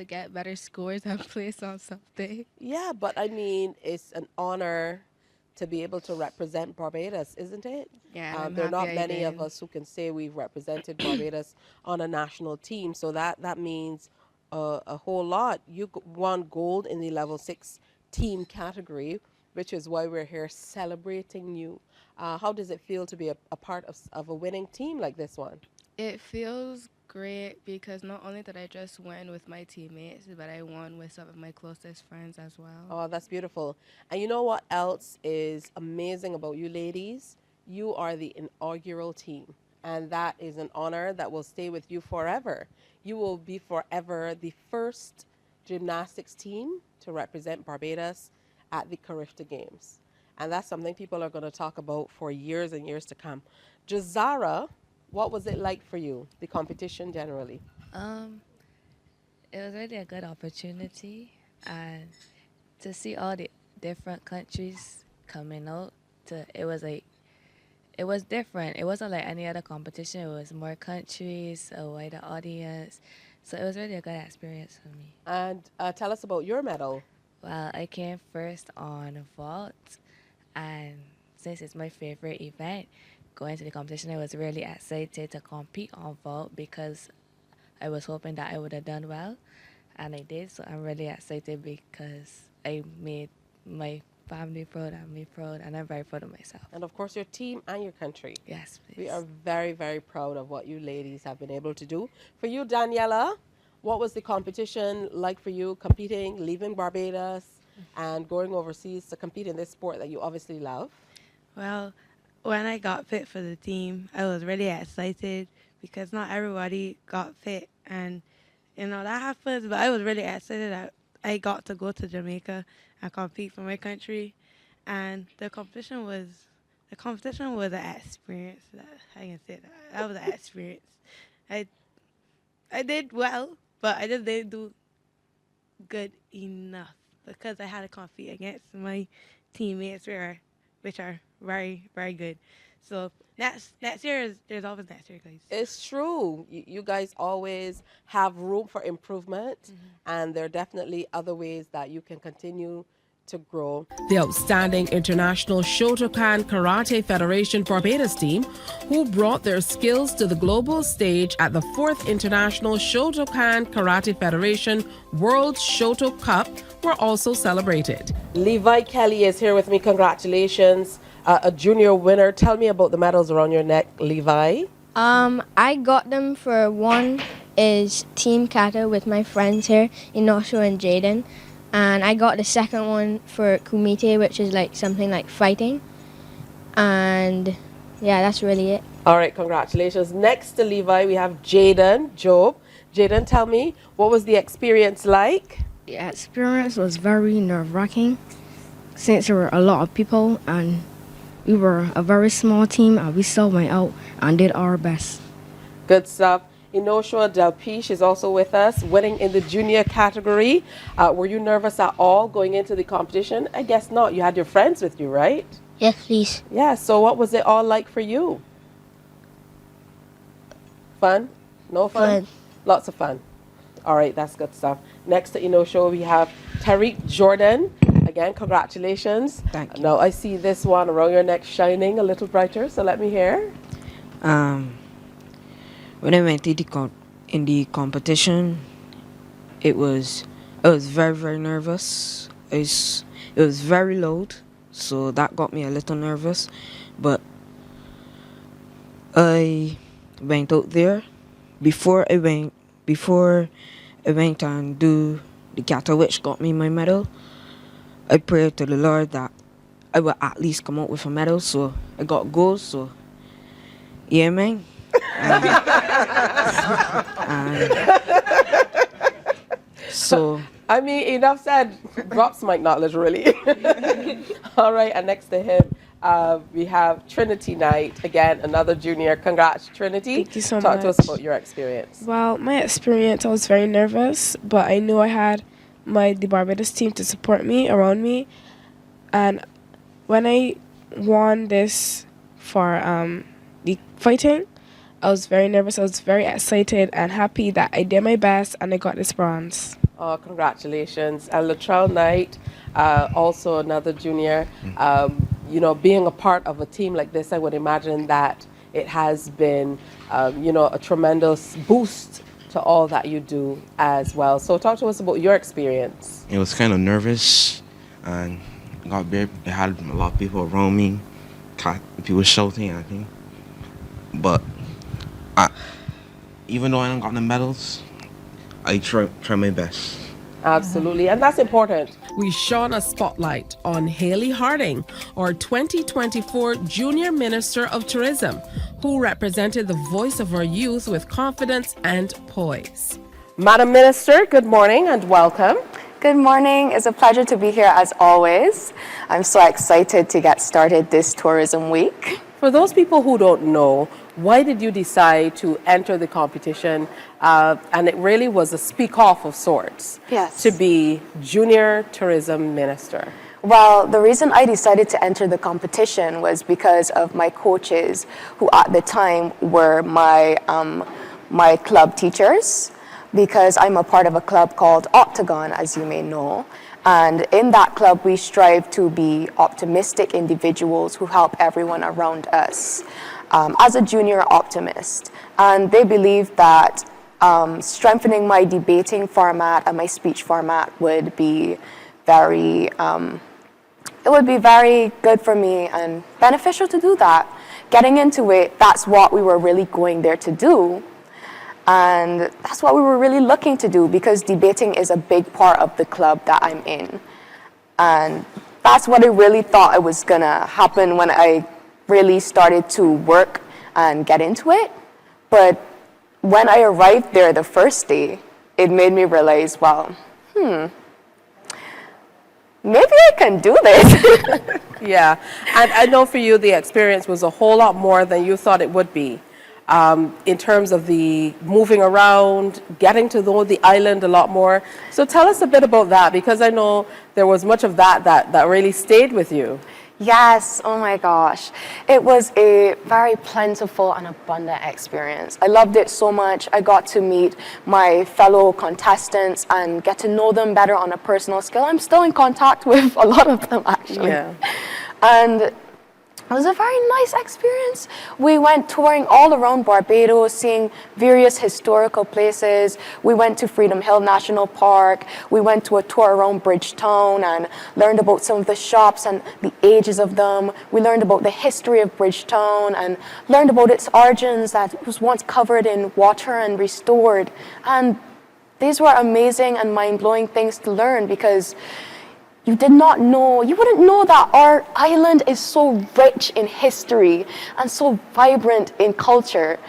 get better scores and place on something. Yeah, but I mean, it's an honor to be able to represent Barbados, isn't it? Yeah, there are not many of us who can say we've represented Barbados on a national team. So that means a whole lot. You won gold in the level 6 team category, which is why we're here celebrating you. How does it feel to be a part of a winning team like this one? It feels great because not only did I just win with my teammates, but I won with some of my closest friends as well. Oh, that's beautiful. And you know what else is amazing about you ladies? You are the inaugural team. And that is an honor that will stay with you forever. You will be forever the first gymnastics team to represent Barbados at the Carifta Games. And that's something people are going to talk about for years and years to come. Jazara, what was it like for you, the competition generally? It was really a good opportunity, and to see all the different countries coming out, it was different. It wasn't like any other competition. It was more countries, a wider audience. So it was really a good experience for me. And tell us about your medal. Well, I came first on vault, and since it's my favorite event, going to the competition, I was really excited to compete on vault because I was hoping that I would have done well, and I did. So I'm really excited because I made my family proud and me proud, and I'm very proud of myself. And of course, your team and your country. Yes, please. We are very, very proud of what you ladies have been able to do. For you, Daniela, what was the competition like for you, competing, leaving Barbados, and going overseas to compete in this sport that you obviously love? Well, when I got fit for the team, I was really excited because not everybody got fit, and that happens. But I was really excited that I got to go to Jamaica and compete for my country, and the competition was an experience. I can say that was an experience. I did well, but I just didn't do good enough because I had to compete against my teammates, which are very, very good. So next year, there's always next year, guys. It's true. You guys always have room for improvement, and there are definitely other ways that you can continue to grow. The outstanding International Shotokan Karate Federation Barbados team, who brought their skills to the global stage at the 4th International Shotokan Karate Federation World Shoto Cup, were also celebrated. Levi Kelly is here with me. Congratulations. A junior winner. Tell me about the medals around your neck, Levi. I got them for one is Team Kata with my friends here, Inosho and Jaden. And I got the second one for Kumite, which is like something like fighting. And yeah, that's really it. All right, congratulations. Next to Levi, we have Jaden Job. Jaden, tell me, what was the experience like? The experience was very nerve-wracking since there were a lot of people and we were a very small team and we still went out and did our best. Good stuff. Inoshua Delpiche is also with us, winning in the junior category. Were you nervous at all going into the competition? I guess not. You had your friends with you, right? Yes, please. Yeah, so what was it all like for you? Fun? No fun? Lots of fun. All right, that's good stuff. Next to Inoshua, we have Tariq Jordan. Again, congratulations. Thank you. Now, I see this one around your neck shining a little brighter, so let me hear. When I went in the competition, I was very, very nervous. It was very loud, so that got me a little nervous. But I went out there. Before I went and do the kata, which got me my medal, I prayed to the Lord that I would at least come out with a medal. So I got gold. So yeah, man. So I mean, enough said. Drops mic, not literally. All right, and next to him, we have Trinity Knight. Again, another junior. Congrats, Trinity. Thank you so Talk much. to us about your experience. Well, my experience, I was very nervous, but I knew I had the Barbados team to support me, around me. And when I won this for the fighting, I was very nervous. I was very excited and happy that I did my best and I got this bronze. Oh, congratulations. And Latrell Knight, also another junior. Being a part of a team like this, I would imagine that it has been, a tremendous boost to all that you do as well. So talk to us about your experience. It was kind of nervous and got big. It had a lot of people around me, people shouting at me. But even though I don't got the medals, I try my best. Absolutely, and that's important. We shone a spotlight on Haley Harding, our 2024 Junior Minister of Tourism, who represented the voice of our youth with confidence and poise. Madam Minister, good morning and welcome. Good morning. It's a pleasure to be here as always. I'm so excited to get started this tourism week. For those people who don't know, why did you decide to enter the competition? And it really was a speak-off of sorts. Yes. To be Junior Tourism Minister. Well, the reason I decided to enter the competition was because of my coaches, who at the time were my club teachers, because I'm a part of a club called Octagon, as you may know. And in that club, we strive to be optimistic individuals who help everyone around us. As a junior optimist, and they believe that strengthening my debating format and my speech format would be very good for me and beneficial to do that. Getting into it, that's what we were really going there to do, and that's what we were really looking to do, because debating is a big part of the club that I'm in, and that's what I really thought it was gonna happen when I really started to work and get into it. But when I arrived there the first day, it made me realize, well, maybe I can do this. Yeah, and I know for you the experience was a whole lot more than you thought it would be. In terms of the moving around, getting to know the island a lot more. So tell us a bit about that, because I know there was much of that really stayed with you. Yes, oh my gosh. It was a very plentiful and abundant experience. I loved it so much. I got to meet my fellow contestants and get to know them better on a personal scale. I'm still in contact with a lot of them, actually. Yeah. And it was a very nice experience. We went touring all around Barbados, seeing various historical places. We went to Freedom Hill National Park. We went to a tour around Bridgetown and learned about some of the shops and the ages of them. We learned about the history of Bridgetown and learned about its origins, that it was once covered in water and restored. And these were amazing and mind-blowing things to learn, because you wouldn't know that our island is so rich in history and so vibrant in culture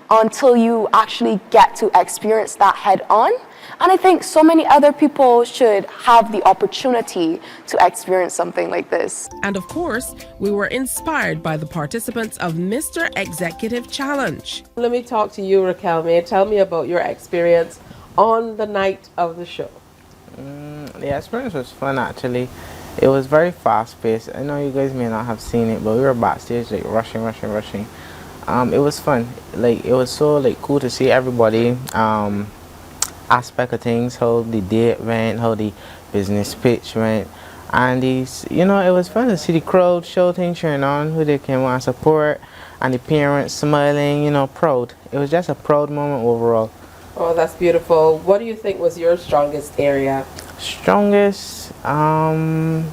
until you actually get to experience that head on. And I think so many other people should have the opportunity to experience something like this. And of course, we were inspired by the participants of Mr. Executive Challenge. Let me talk to you, Raquel. May tell me about your experience on the night of the show. The experience was fun, actually. It was very fast paced. I know you guys may not have seen it, but we were backstage like rushing. It was fun. Like, it was so cool to see everybody aspect of things, how the date went, how the business pitch went, and it was fun to see the crowd shouting, cheering on, who they came on support, and the parents smiling, proud. It was just a proud moment overall. Oh, that's beautiful. What do you think was your strongest area? Strongest, I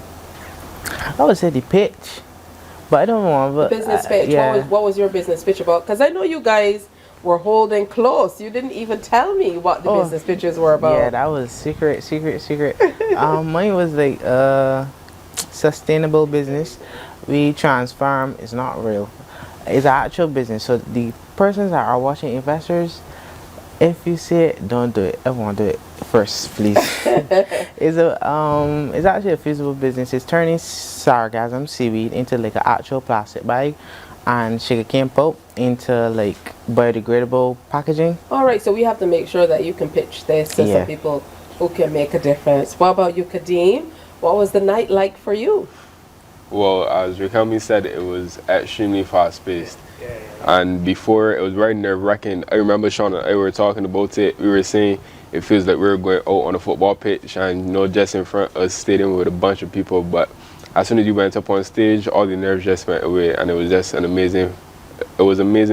would say the pitch, but I don't know. But business pitch. Yeah. What was your business pitch about? Because I know you guys were holding close. You didn't even tell me what the business pitches were about. Yeah, that was secret. Mine was sustainable business. We transform. It's not real. It's an actual business. So the persons that are watching, investors, if you see it, don't do it. Everyone do it first, please. It's actually a feasible business. It's turning sargassum seaweed into an actual plastic bag, and sugarcane pulp into biodegradable packaging. All right, so we have to make sure that you can pitch this to some people who can make a difference. What about you, Kadeem? What was the night like for you? Well, as Raquel said, it was extremely fast-paced. And before, it was very nerve-wracking. I remember Sean and I were talking about it. We were saying it feels like we were going out on a football pitch and just in front of a stadium with a bunch of people. But as soon as you went up on stage, all the nerves just went away, and it was just amazing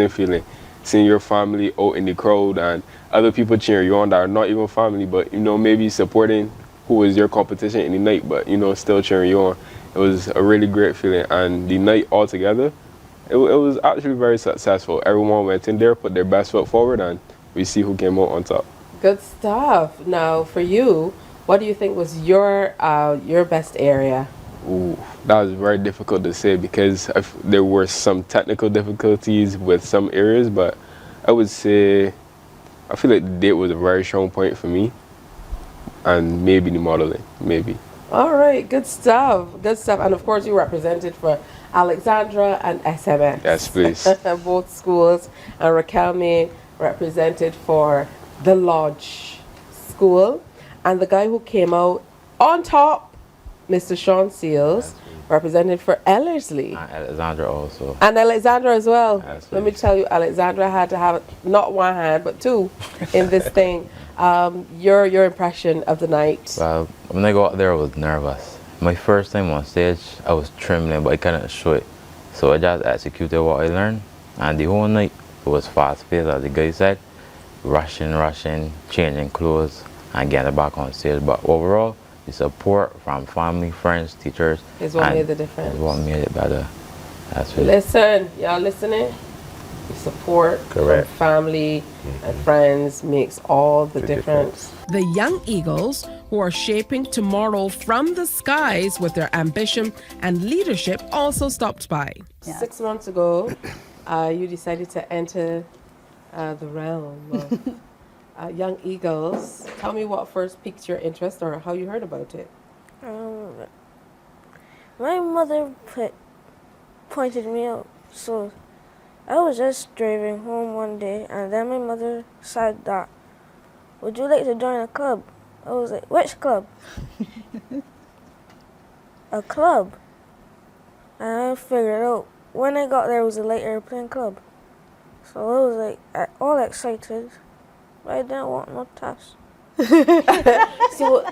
feeling. seeing your family out in the crowd and other people cheering you on that are not even family, but, you know, maybe supporting who was your competition in the night, but, you know, still cheering you on. It was a really great feeling, and the night altogether, it was actually very successful. Everyone went in there, put their best foot forward, and we see who came out on top. Good stuff. Now, for you, what do you think was your best area? Ooh, that was very difficult to say because there were some technical difficulties with some areas, but I would say I feel like the date was a very strong point for me, and maybe the modeling, maybe. All right, good stuff. Good stuff. And of course, you represented for Alexandra and SMS. Yes, please. Both schools. And Raquel May represented for the Lodge School. And the guy who came out on top, Mr. Sean Seals, represented for Ellerslie. Alexandra also. And Alexandra as well. Yes, Let me tell you, Alexandra had to have not one hand, but two in this thing. Your impression of the night? Well, when I got there, I was nervous. My first time on stage, I was trembling, but I couldn't show it. So I just executed what I learned. And the whole night, it was fast-paced, as the guy said. Rushing, changing clothes, and getting back on stage. But overall, the support from family, friends, teachers is what made the difference. Is what made it better. That's really. Listen, y'all listening? The support from family and friends makes all the difference. The young eagles who are shaping tomorrow from the skies with their ambition and leadership also stopped by. 6 months ago, you decided to enter the realm of young eagles. Tell me what first piqued your interest or how you heard about it. My mother pointed me out, so I was just driving home one day, and then my mother said that, "Would you like to join a club?" I was like, "Which club?" A club. And I figured out, when I got there, it was a light airplane club. So I was like, all excited, but I didn't want no test. So,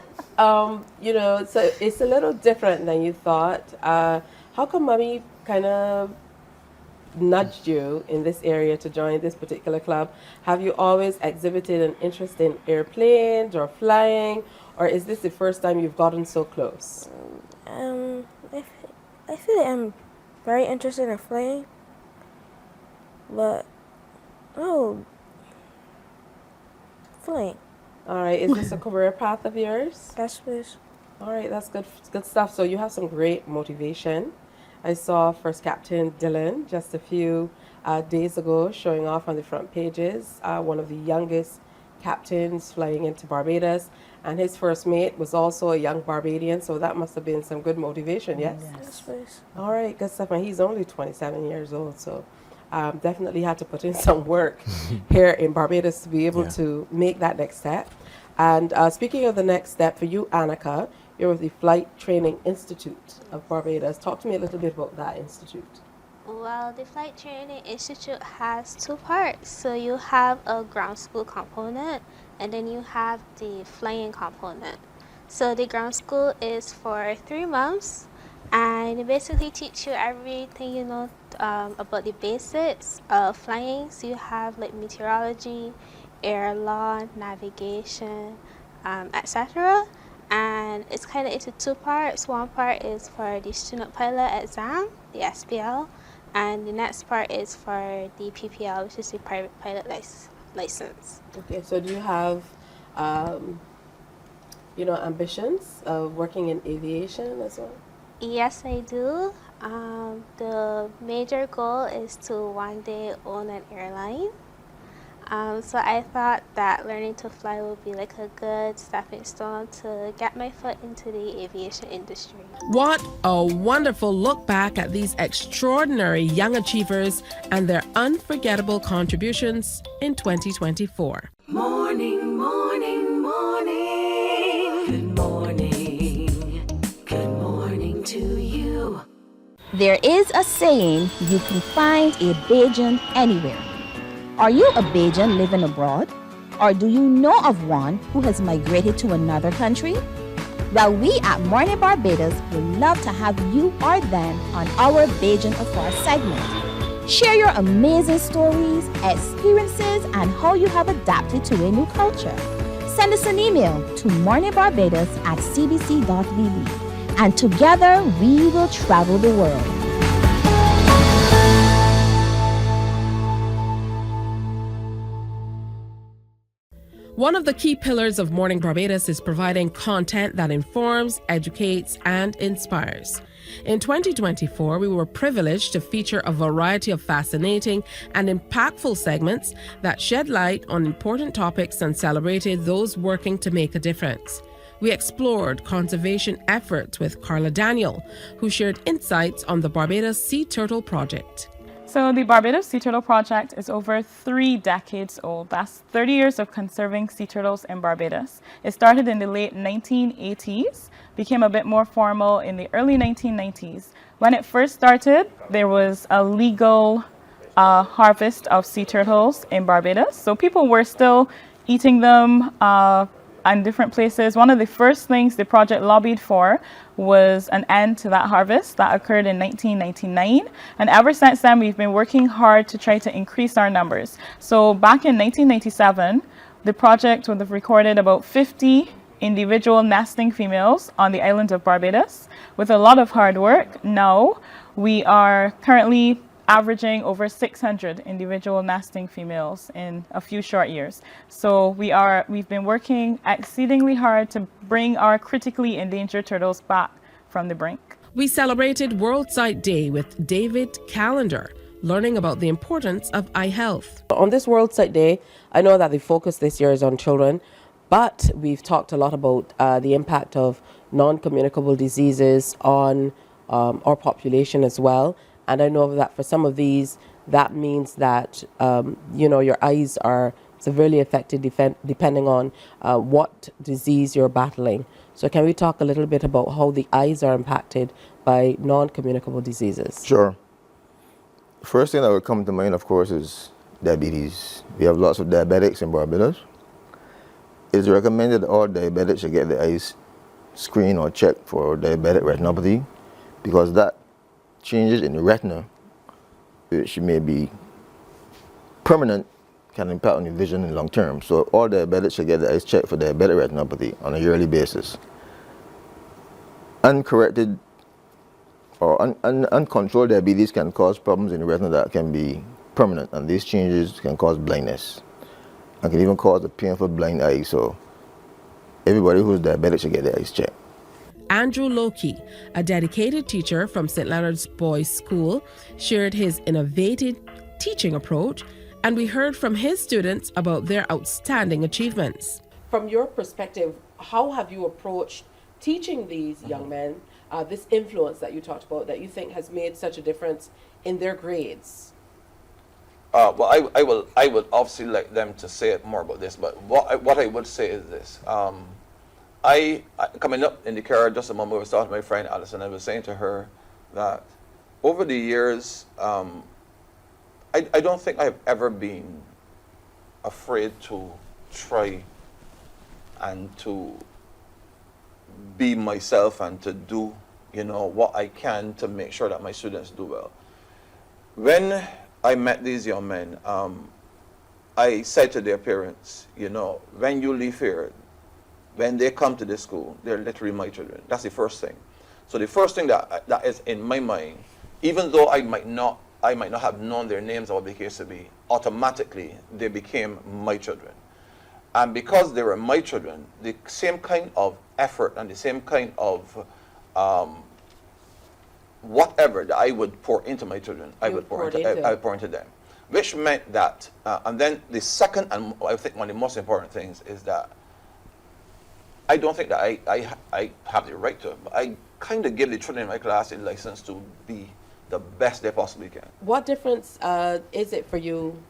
you know, so it's a little different than you thought. How come Mommy kind of nudged you in this area to join this particular club? Have you always exhibited an interest in airplanes or flying, or is this the first time you've gotten so close? I feel like I'm very interested in flying, but flying. All right, is this a career path of yours? Yes, please. All right, that's good stuff. So you have some great motivation. I saw First Captain Dylan just a few days ago showing off on the front pages, one of the youngest captains flying into Barbados, and his first mate was also a young Barbadian, so that must have been some good motivation, yes? Yes, please. All right, good stuff. And he's only 27 years old, so definitely had to put in some work here in Barbados to be able to make that next step. And speaking of the next step, for you, Annika, you're with the Flight Training Institute of Barbados. Talk to me a little bit about that institute. Well, the Flight Training Institute has two parts. So you have a ground school component, and then you have the flying component. So the ground school is for 3 months, and they basically teach you everything you know about the basics of flying. So you have like meteorology, air law, navigation, etc. And it's kind of into two parts. One part is for the student pilot exam, the SPL, and the next part is for the PPL, which is the private pilot license. Okay, so do you have, ambitions of working in aviation as well? Yes, I do. The major goal is to one day own an airline. So I thought that learning to fly would be like a good stepping stone to get my foot into the aviation industry. What a wonderful look back at these extraordinary young achievers and their unforgettable contributions in 2024. Morning, morning, morning. Good morning. Good morning to you. There is a saying, you can find a Bajan anywhere. Are you a Bajan living abroad? Or do you know of one who has migrated to another country? Well, we at Mornin Barbados would love to have you or them on our Bajan Afar segment. Share your amazing stories, experiences, and how you have adapted to a new culture. Send us an email to morninbarbados@cbc.vb, and together we will travel the world. One of the key pillars of Morning Barbados is providing content that informs, educates, and inspires. In 2024, we were privileged to feature a variety of fascinating and impactful segments that shed light on important topics and celebrated those working to make a difference. We explored conservation efforts with Carla Daniel, who shared insights on the Barbados Sea Turtle Project. So the Barbados Sea Turtle Project is over 3 decades old. That's 30 years of conserving sea turtles in Barbados. It started in the late 1980s, became a bit more formal in the early 1990s. When it first started, there was a legal harvest of sea turtles in Barbados. So people were still eating them in different places. One of the first things the project lobbied for was an end to that harvest that occurred in 1999. And ever since then, we've been working hard to try to increase our numbers. So back in 1997, the project would have recorded about 50 individual nesting females on the island of Barbados. With a lot of hard work, now we are currently averaging over 600 individual nesting females in a few short years. So we've been working exceedingly hard to bring our critically endangered turtles back from the brink. We celebrated World Sight Day with David Callender, learning about the importance of eye health. On this World Sight Day, I know that the focus this year is on children, but we've talked a lot about the impact of non-communicable diseases on our population as well. And I know that for some of these, that means that, your eyes are severely affected depending on what disease you're battling. So can we talk a little bit about how the eyes are impacted by non-communicable diseases? Sure. First thing that would come to mind, of course, is diabetes. We have lots of diabetics in Barbados. It's recommended all diabetics should get their eyes screened or checked for diabetic retinopathy, because that changes in the retina, which may be permanent, can impact on your vision in long term. So all diabetics should get their eyes checked for diabetic retinopathy on a yearly basis. Uncorrected or uncontrolled diabetes can cause problems in the retina that can be permanent, and these changes can cause blindness and can even cause a painful blind eye. So everybody who's diabetic should get their eyes checked. Andrew Loki, a dedicated teacher from St. Leonard's Boys School, shared his innovative teaching approach, and we heard from his students about their outstanding achievements. From your perspective, how have you approached teaching these young men this influence that you talked about that you think has made such a difference in their grades? Well, I would obviously like them to say it more about this, but what I would say is this. I coming up in the car just a moment ago, I was talking to my friend Alison. I was saying to her that over the years, I don't think I've ever been afraid to try and to be myself and to do, what I can to make sure that my students do well. When I met these young men, I said to their parents, when you leave here, when they come to this school, they're literally my children. That's the first thing. So the first thing that is in my mind, even though I might not have known their names or the case to be, automatically they became my children. And because they were my children, the same kind of effort and the same kind of whatever that I would pour into my children, I would pour into them. Which meant that, and then the second, and I think one of the most important things is that I don't think that I have the right to, but I kind of give the children in my class a license to be the best they possibly can. What difference is it for you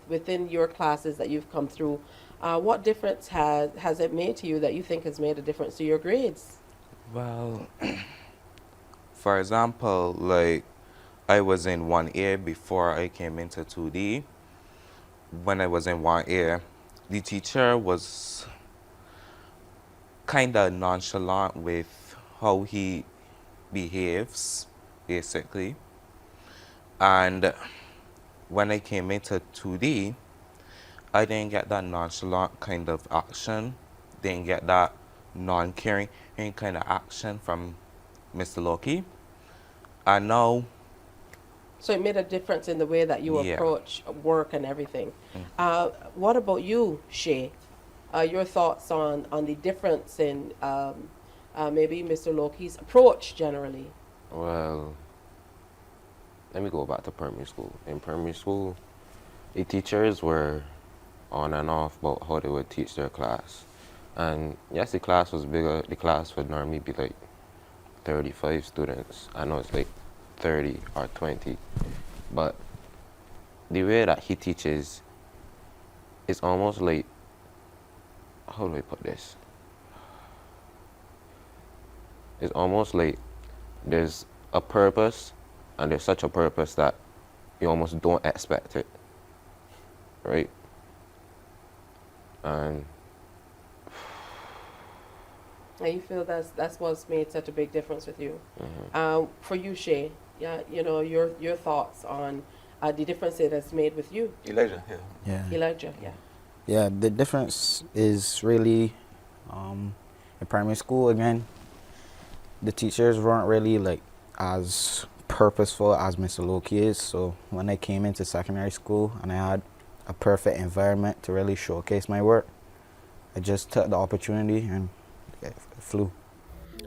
within your classes that you've come through? What difference has it made to you that you think has made a difference to your grades? Well, for example, like I was in 1A before I came into 2D. When I was in 1A, the teacher was kind of nonchalant with how he behaves, basically. And when I came into 2D, I didn't get that nonchalant kind of action, didn't get that non-caring kind of action from Mr. Loki. And now, So it made a difference in the way that you Yeah. approach work and everything. What about you, Shay? Your thoughts on the difference in maybe Mr. Loki's approach generally? Well, let me go back to primary school. In primary school, the teachers were on and off about how they would teach their class. And yes, the class was bigger. The class would normally be like 35 students. I know it's like 30 or 20. But the way that he teaches is almost like, how do I put this? It's almost like there's a purpose, and there's such a purpose that you almost don't expect it, right? And You feel that's what's made such a big difference with you. For you, Shay, yeah, you know, your thoughts on the difference it has made with you. Elijah, yeah. Elijah, yeah. Yeah, the difference is really in primary school, again, the teachers weren't really like as purposeful as Mr. Loki is. So when I came into secondary school and I had a perfect environment to really showcase my work, I just took the opportunity and it flew.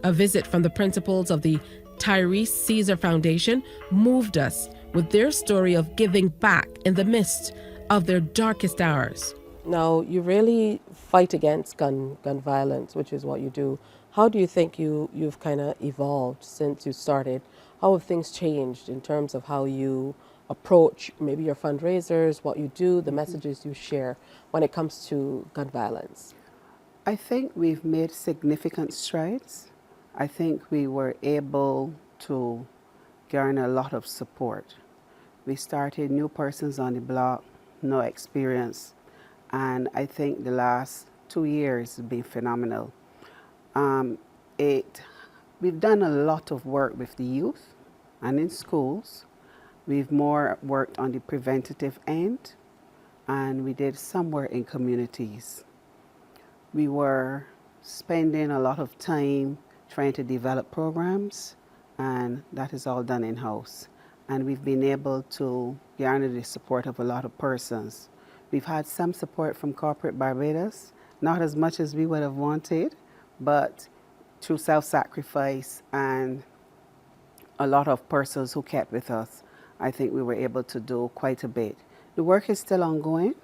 A visit from the principals of the Tyrese Caesar Foundation moved us with their story of giving back in the midst of their darkest hours. Now, you really fight against gun violence, which is what you do. How do you think you've kind of evolved since you started? How have things changed in terms of how you approach maybe your fundraisers, what you do, the messages you share when it comes to gun violence? I think we've made significant strides. I think we were able to garner a lot of support. We started new persons on the block, no experience, and I think the last 2 years have been phenomenal. We've done a lot of work with the youth and in schools. We've more worked on the preventative end, and we did some work in communities. We were spending a lot of time trying to develop programs, and that is all done in-house. And we've been able to garner the support of a lot of persons. We've had some support from corporate Barbados, not as much as we would have wanted, but through self-sacrifice and a lot of persons who kept with us, I think we were able to do quite a bit. The work is still ongoing,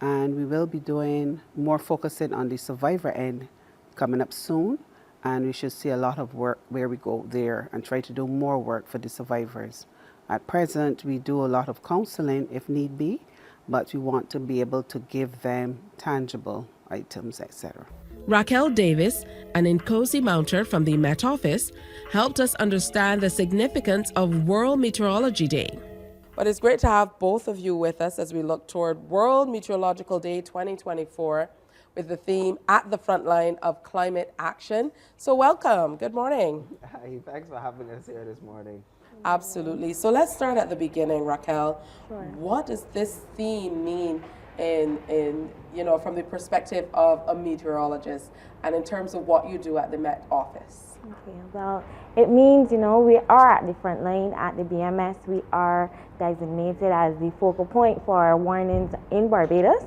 and we will be doing more focusing on the survivor end coming up soon, and we should see a lot of work where we go there and try to do more work for the survivors. At present, we do a lot of counseling if need be, but we want to be able to give them tangible items, etc. Raquel Davis, an Nkosi mounter from the Met Office, helped us understand the significance of World Meteorology Day. But it's great to have both of you with us as we look toward World Meteorological Day 2024 with the theme At the Front Line of Climate Action. So welcome. Good morning. Hi, thanks for having us here this morning. Absolutely. So let's start at the beginning, Raquel. Sure. What does this theme mean in from the perspective of a meteorologist and in terms of what you do at the Met Office? Okay, well, it means, we are at the front line at the BMS. We are designated as the focal point for warnings in Barbados.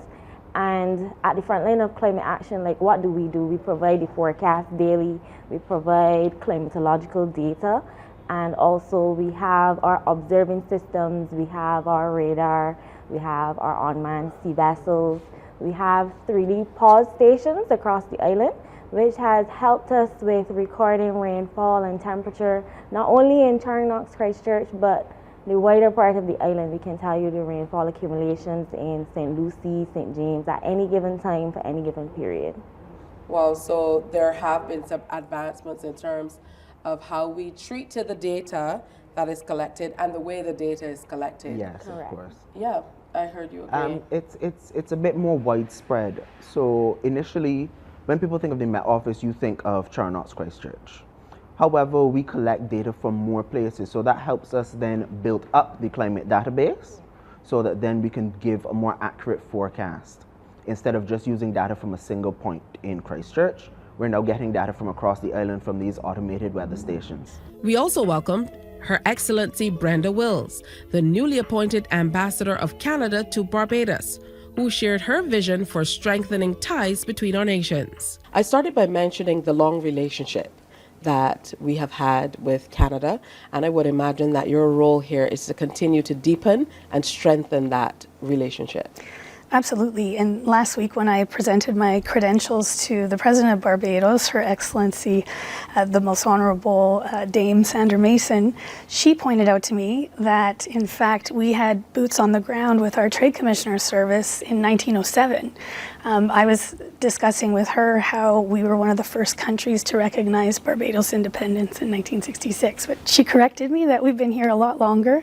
And at the front line of climate action, like what do? We provide the forecast daily. We provide climatological data. And also we have our observing systems. We have our radar. We have our unmanned sea vessels. We have 3D pause stations across the island, which has helped us with recording rainfall and temperature, not only in Charnox, Christchurch, but the wider part of the island. We can tell you the rainfall accumulations in St. Lucie, St. James at any given time for any given period. Well, so there have been some advancements in terms of how we treat to the data that is collected and the way the data is collected. Yes, correct. Of course. Yeah, I heard you agree. It's a bit more widespread. So initially, when people think of the Met Office, you think of Charnox, Christchurch. However, we collect data from more places, so that helps us then build up the climate database so that then we can give a more accurate forecast. Instead of just using data from a single point in Christchurch, we're now getting data from across the island from these automated weather stations. We also welcomed Her Excellency Brenda Wills, the newly appointed Ambassador of Canada to Barbados, who shared her vision for strengthening ties between our nations. I started by mentioning the long relationship that we have had with Canada, and I would imagine that your role here is to continue to deepen and strengthen that relationship. Absolutely. And last week when I presented my credentials to the President of Barbados, Her Excellency, the Most Honorable Dame Sandra Mason, she pointed out to me that in fact we had boots on the ground with our Trade Commissioner service in 1907. I was discussing with her how we were one of the first countries to recognize Barbados' independence in 1966, but she corrected me that we've been here a lot longer.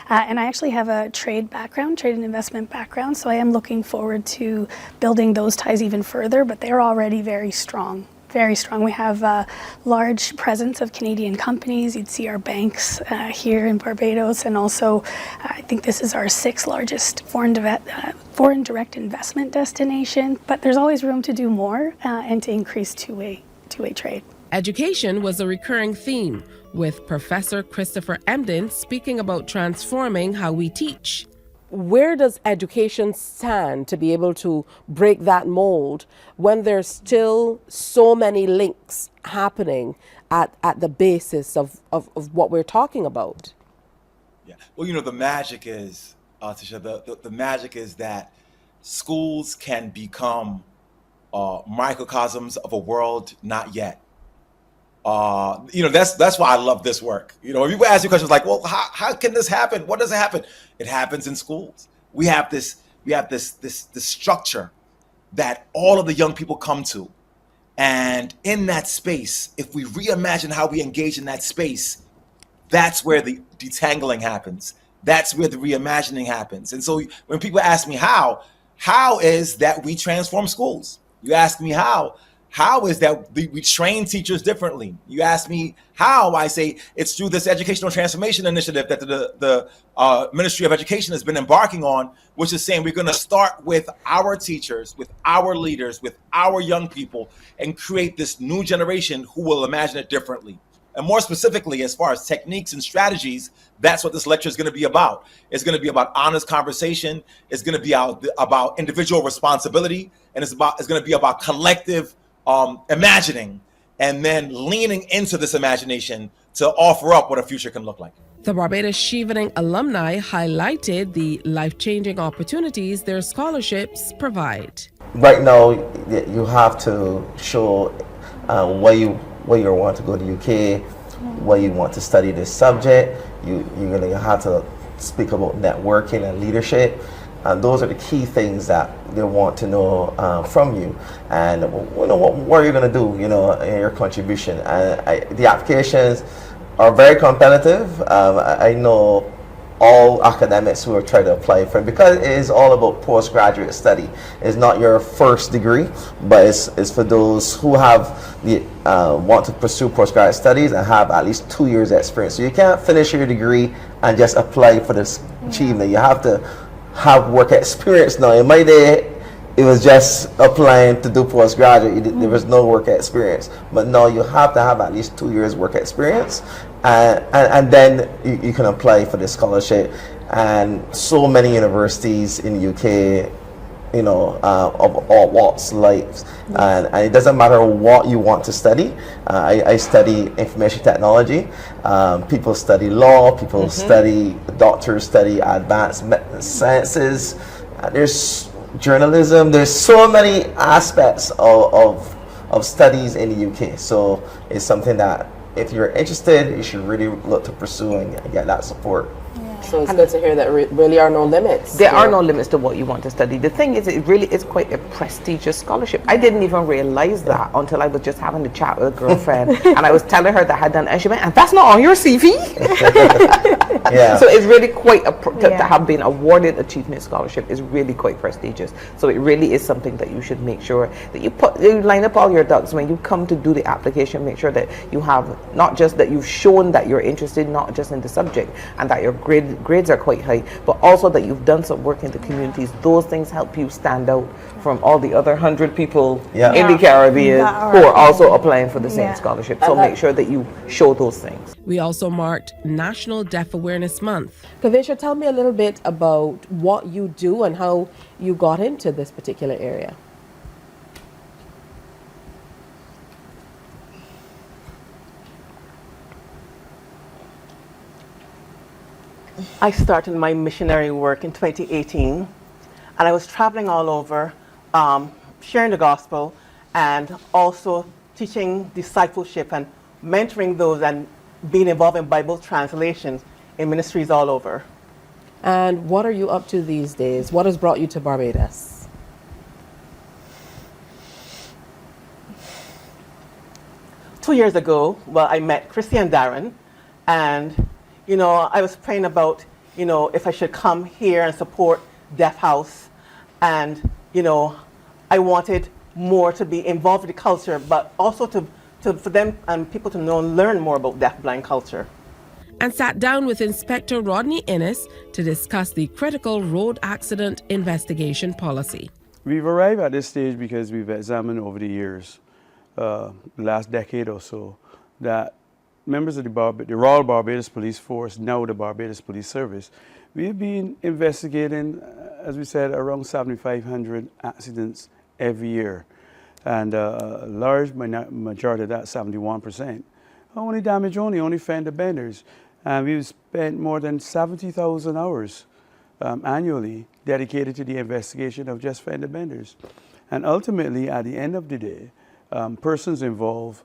And I actually have a trade background, trade and investment background, so I am looking forward to building those ties even further, but they're already very strong, very strong. We have a large presence of Canadian companies. You'd see our banks here in Barbados, and also I think this is our 6th largest foreign direct investment destination, but there's always room to do more and to increase two-way trade. Education was a recurring theme, with Professor Christopher Emden speaking about transforming how we teach. Where does education stand to be able to break that mold when there's still so many links happening at the basis of what we're talking about? Yeah. Well, you know, the magic is, Tisha, the magic is that schools can become microcosms of a world not yet. You know, that's why I love this work. You know, when people ask you questions like, well, how can this happen? What does it happen? It happens in schools. We have this structure that all of the young people come to. And in that space, if we reimagine how we engage in that space, that's where the detangling happens. That's where the reimagining happens. And so when people ask me how is that we transform schools? You ask me how is that we train teachers differently? You ask me how, I say it's through this educational transformation initiative that the Ministry of Education has been embarking on, which is saying we're going to start with our teachers, with our leaders, with our young people, and create this new generation who will imagine it differently. And more specifically, as far as techniques and strategies, that's what this lecture is going to be about. It's going to be about honest conversation. It's going to be about individual responsibility, and it's going to be about collective imagining, and then leaning into this imagination to offer up what a future can look like. The Barbados Chevening alumni highlighted the life-changing opportunities their scholarships provide. Right now, you have to show why you want to go to UK, why you want to study this subject. You're going to have to speak about networking and leadership. And those are the key things that they want to know from you. And you know, what are you going to do, you know, in your contribution? And the applications are very competitive. I know all academics who are trying to apply for it, because it is all about postgraduate study. It's not your first degree, but it's for those who have want to pursue postgraduate studies and have at least 2 years experience. So you can't finish your degree and just apply for this achievement. You have to have work experience now. In my day, it was just applying to do postgraduate. There was no work experience. But now you have to have at least 2 years work experience, and then you can apply for the scholarship. And so many universities in the UK, you know, of all walks of life, and it doesn't matter what you want to study. I study information technology. People study law. People study, doctors study advanced sciences. There's journalism. There's so many aspects of studies in the UK. So it's something that if you're interested, you should really look to pursue and get that support. So it's good to hear that really are no limits. There are no limits to what you want to study. The thing is, it really is quite a prestigious scholarship. I didn't even realize that until I was just having a chat with a girlfriend, and I was telling her that I had done, and she went, "And that's not on your CV." Yeah. So it's really quite to have been awarded achievement scholarship is really quite prestigious. So it really is something that you should make sure that you line up all your ducks when you come to do the application. Make sure that you have not just that you've shown that you're interested, not just in the subject, and that your grades are quite high, but also that you've done some work in the communities. Those things help you stand out from all the other 100 people in the Caribbean who are also applying for the same scholarship. So make sure that you show those things. We also marked National Deaf Awareness Month. Kavisha, tell me a little bit about what you do and how you got into this particular area. I started my missionary work in 2018, and I was traveling all over, sharing the gospel, and also teaching discipleship and mentoring those and being involved in Bible translations in ministries all over. And what are you up to these days? What has brought you to Barbados? Two years ago, I met Chrissy and Darren, and I was praying about, if I should come here and support Deaf House. And, I wanted more to be involved in the culture, but also for them and people to know and learn more about deaf-blind culture. And sat down with Inspector Rodney Innes to discuss the critical road accident investigation policy. We've arrived at this stage because we've examined over the years, the last decade or so, that members of the Royal Barbados Police Force, now the Barbados Police Service, we've been investigating, as we said, around 7,500 accidents every year. And a large majority of that, 71%, only fender benders. And we've spent more than 70,000 hours annually dedicated to the investigation of just fender benders. And ultimately, at the end of the day, persons involved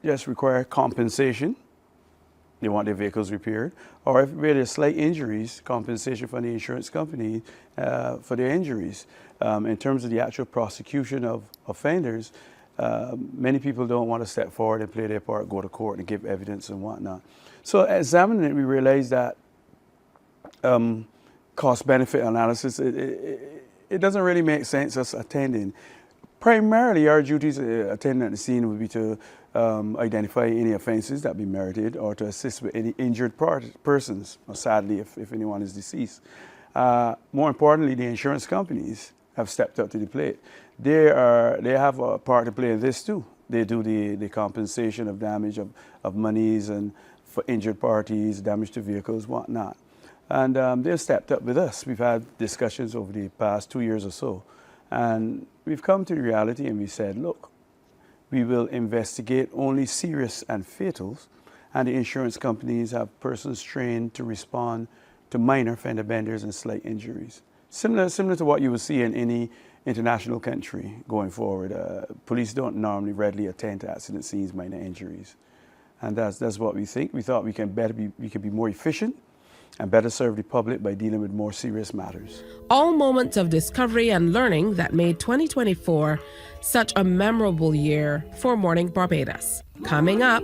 just require compensation. They want their vehicles repaired. Or if there's slight injuries, compensation from the insurance company for their injuries. In terms of the actual prosecution of offenders, many people don't want to step forward and play their part, go to court and give evidence and whatnot. So examining it, we realized that cost-benefit analysis, it doesn't really make sense us attending. Primarily, our duties attending at the scene would be to identify any offenses that be merited or to assist with any injured persons, or sadly, if anyone is deceased. More importantly, the insurance companies have stepped up to the plate. They have a part to play in this too. They do the compensation of damage of monies and for injured parties, damage to vehicles, whatnot. And they've stepped up with us. We've had discussions over the past 2 years or so. And we've come to the reality and we said, look, we will investigate only serious and fatals, and the insurance companies have persons trained to respond to minor fender benders and slight injuries. Similar to what you would see in any international country going forward. Police don't normally readily attend to accident scenes, minor injuries. And that's what we think. We thought we can be more efficient and better serve the public by dealing with more serious matters. All moments of discovery and learning that made 2024 such a memorable year for Morning Barbados. Coming up,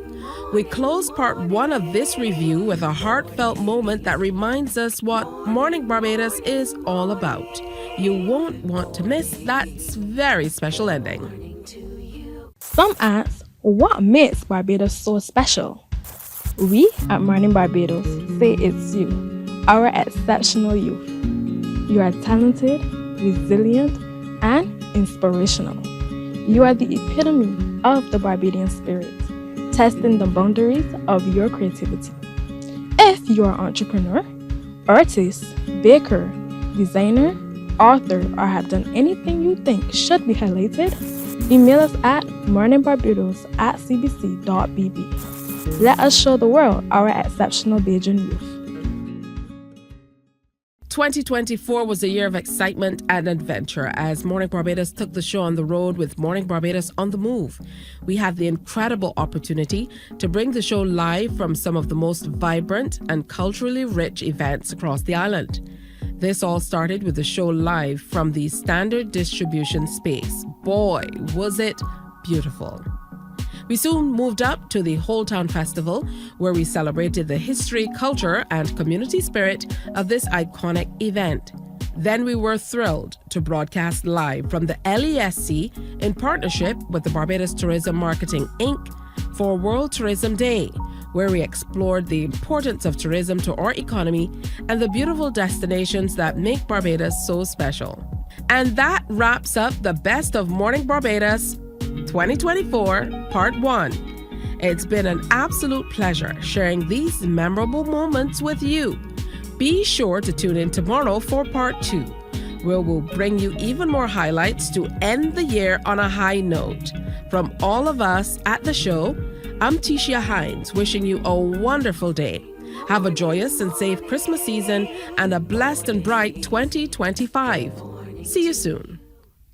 we close part one of this review with a heartfelt moment that reminds us what Morning Barbados is all about. You won't want to miss that very special ending. Some ask, what makes Barbados so special? We at Mornin Barbados say it's you, our exceptional youth. You are talented, resilient, and inspirational. You are the epitome of the Barbadian spirit, testing the boundaries of your creativity. If you are an entrepreneur, artist, baker, designer, author, or have done anything you think should be highlighted, email us at morninbarbados@cbc.bb. Let us show the world our exceptional Bajan youth. 2024 was a year of excitement and adventure as Morning Barbados took the show on the road with Morning Barbados on the Move. We had the incredible opportunity to bring the show live from some of the most vibrant and culturally rich events across the island. This all started with the show live from the Standard Distribution Space. Boy, was it beautiful. We soon moved up to the Whole Town Festival, where we celebrated the history, culture, and community spirit of this iconic event. Then we were thrilled to broadcast live from the LESC in partnership with the Barbados Tourism Marketing Inc. for World Tourism Day, where we explored the importance of tourism to our economy and the beautiful destinations that make Barbados so special. And that wraps up the Best of Morning Barbados 2024, Part 1. It's been an absolute pleasure sharing these memorable moments with you. Be sure to tune in tomorrow for Part 2, where we'll bring you even more highlights to end the year on a high note. From all of us at the show, I'm Tisha Hines, wishing you a wonderful day. Have a joyous and safe Christmas season and a blessed and bright 2025. See you soon.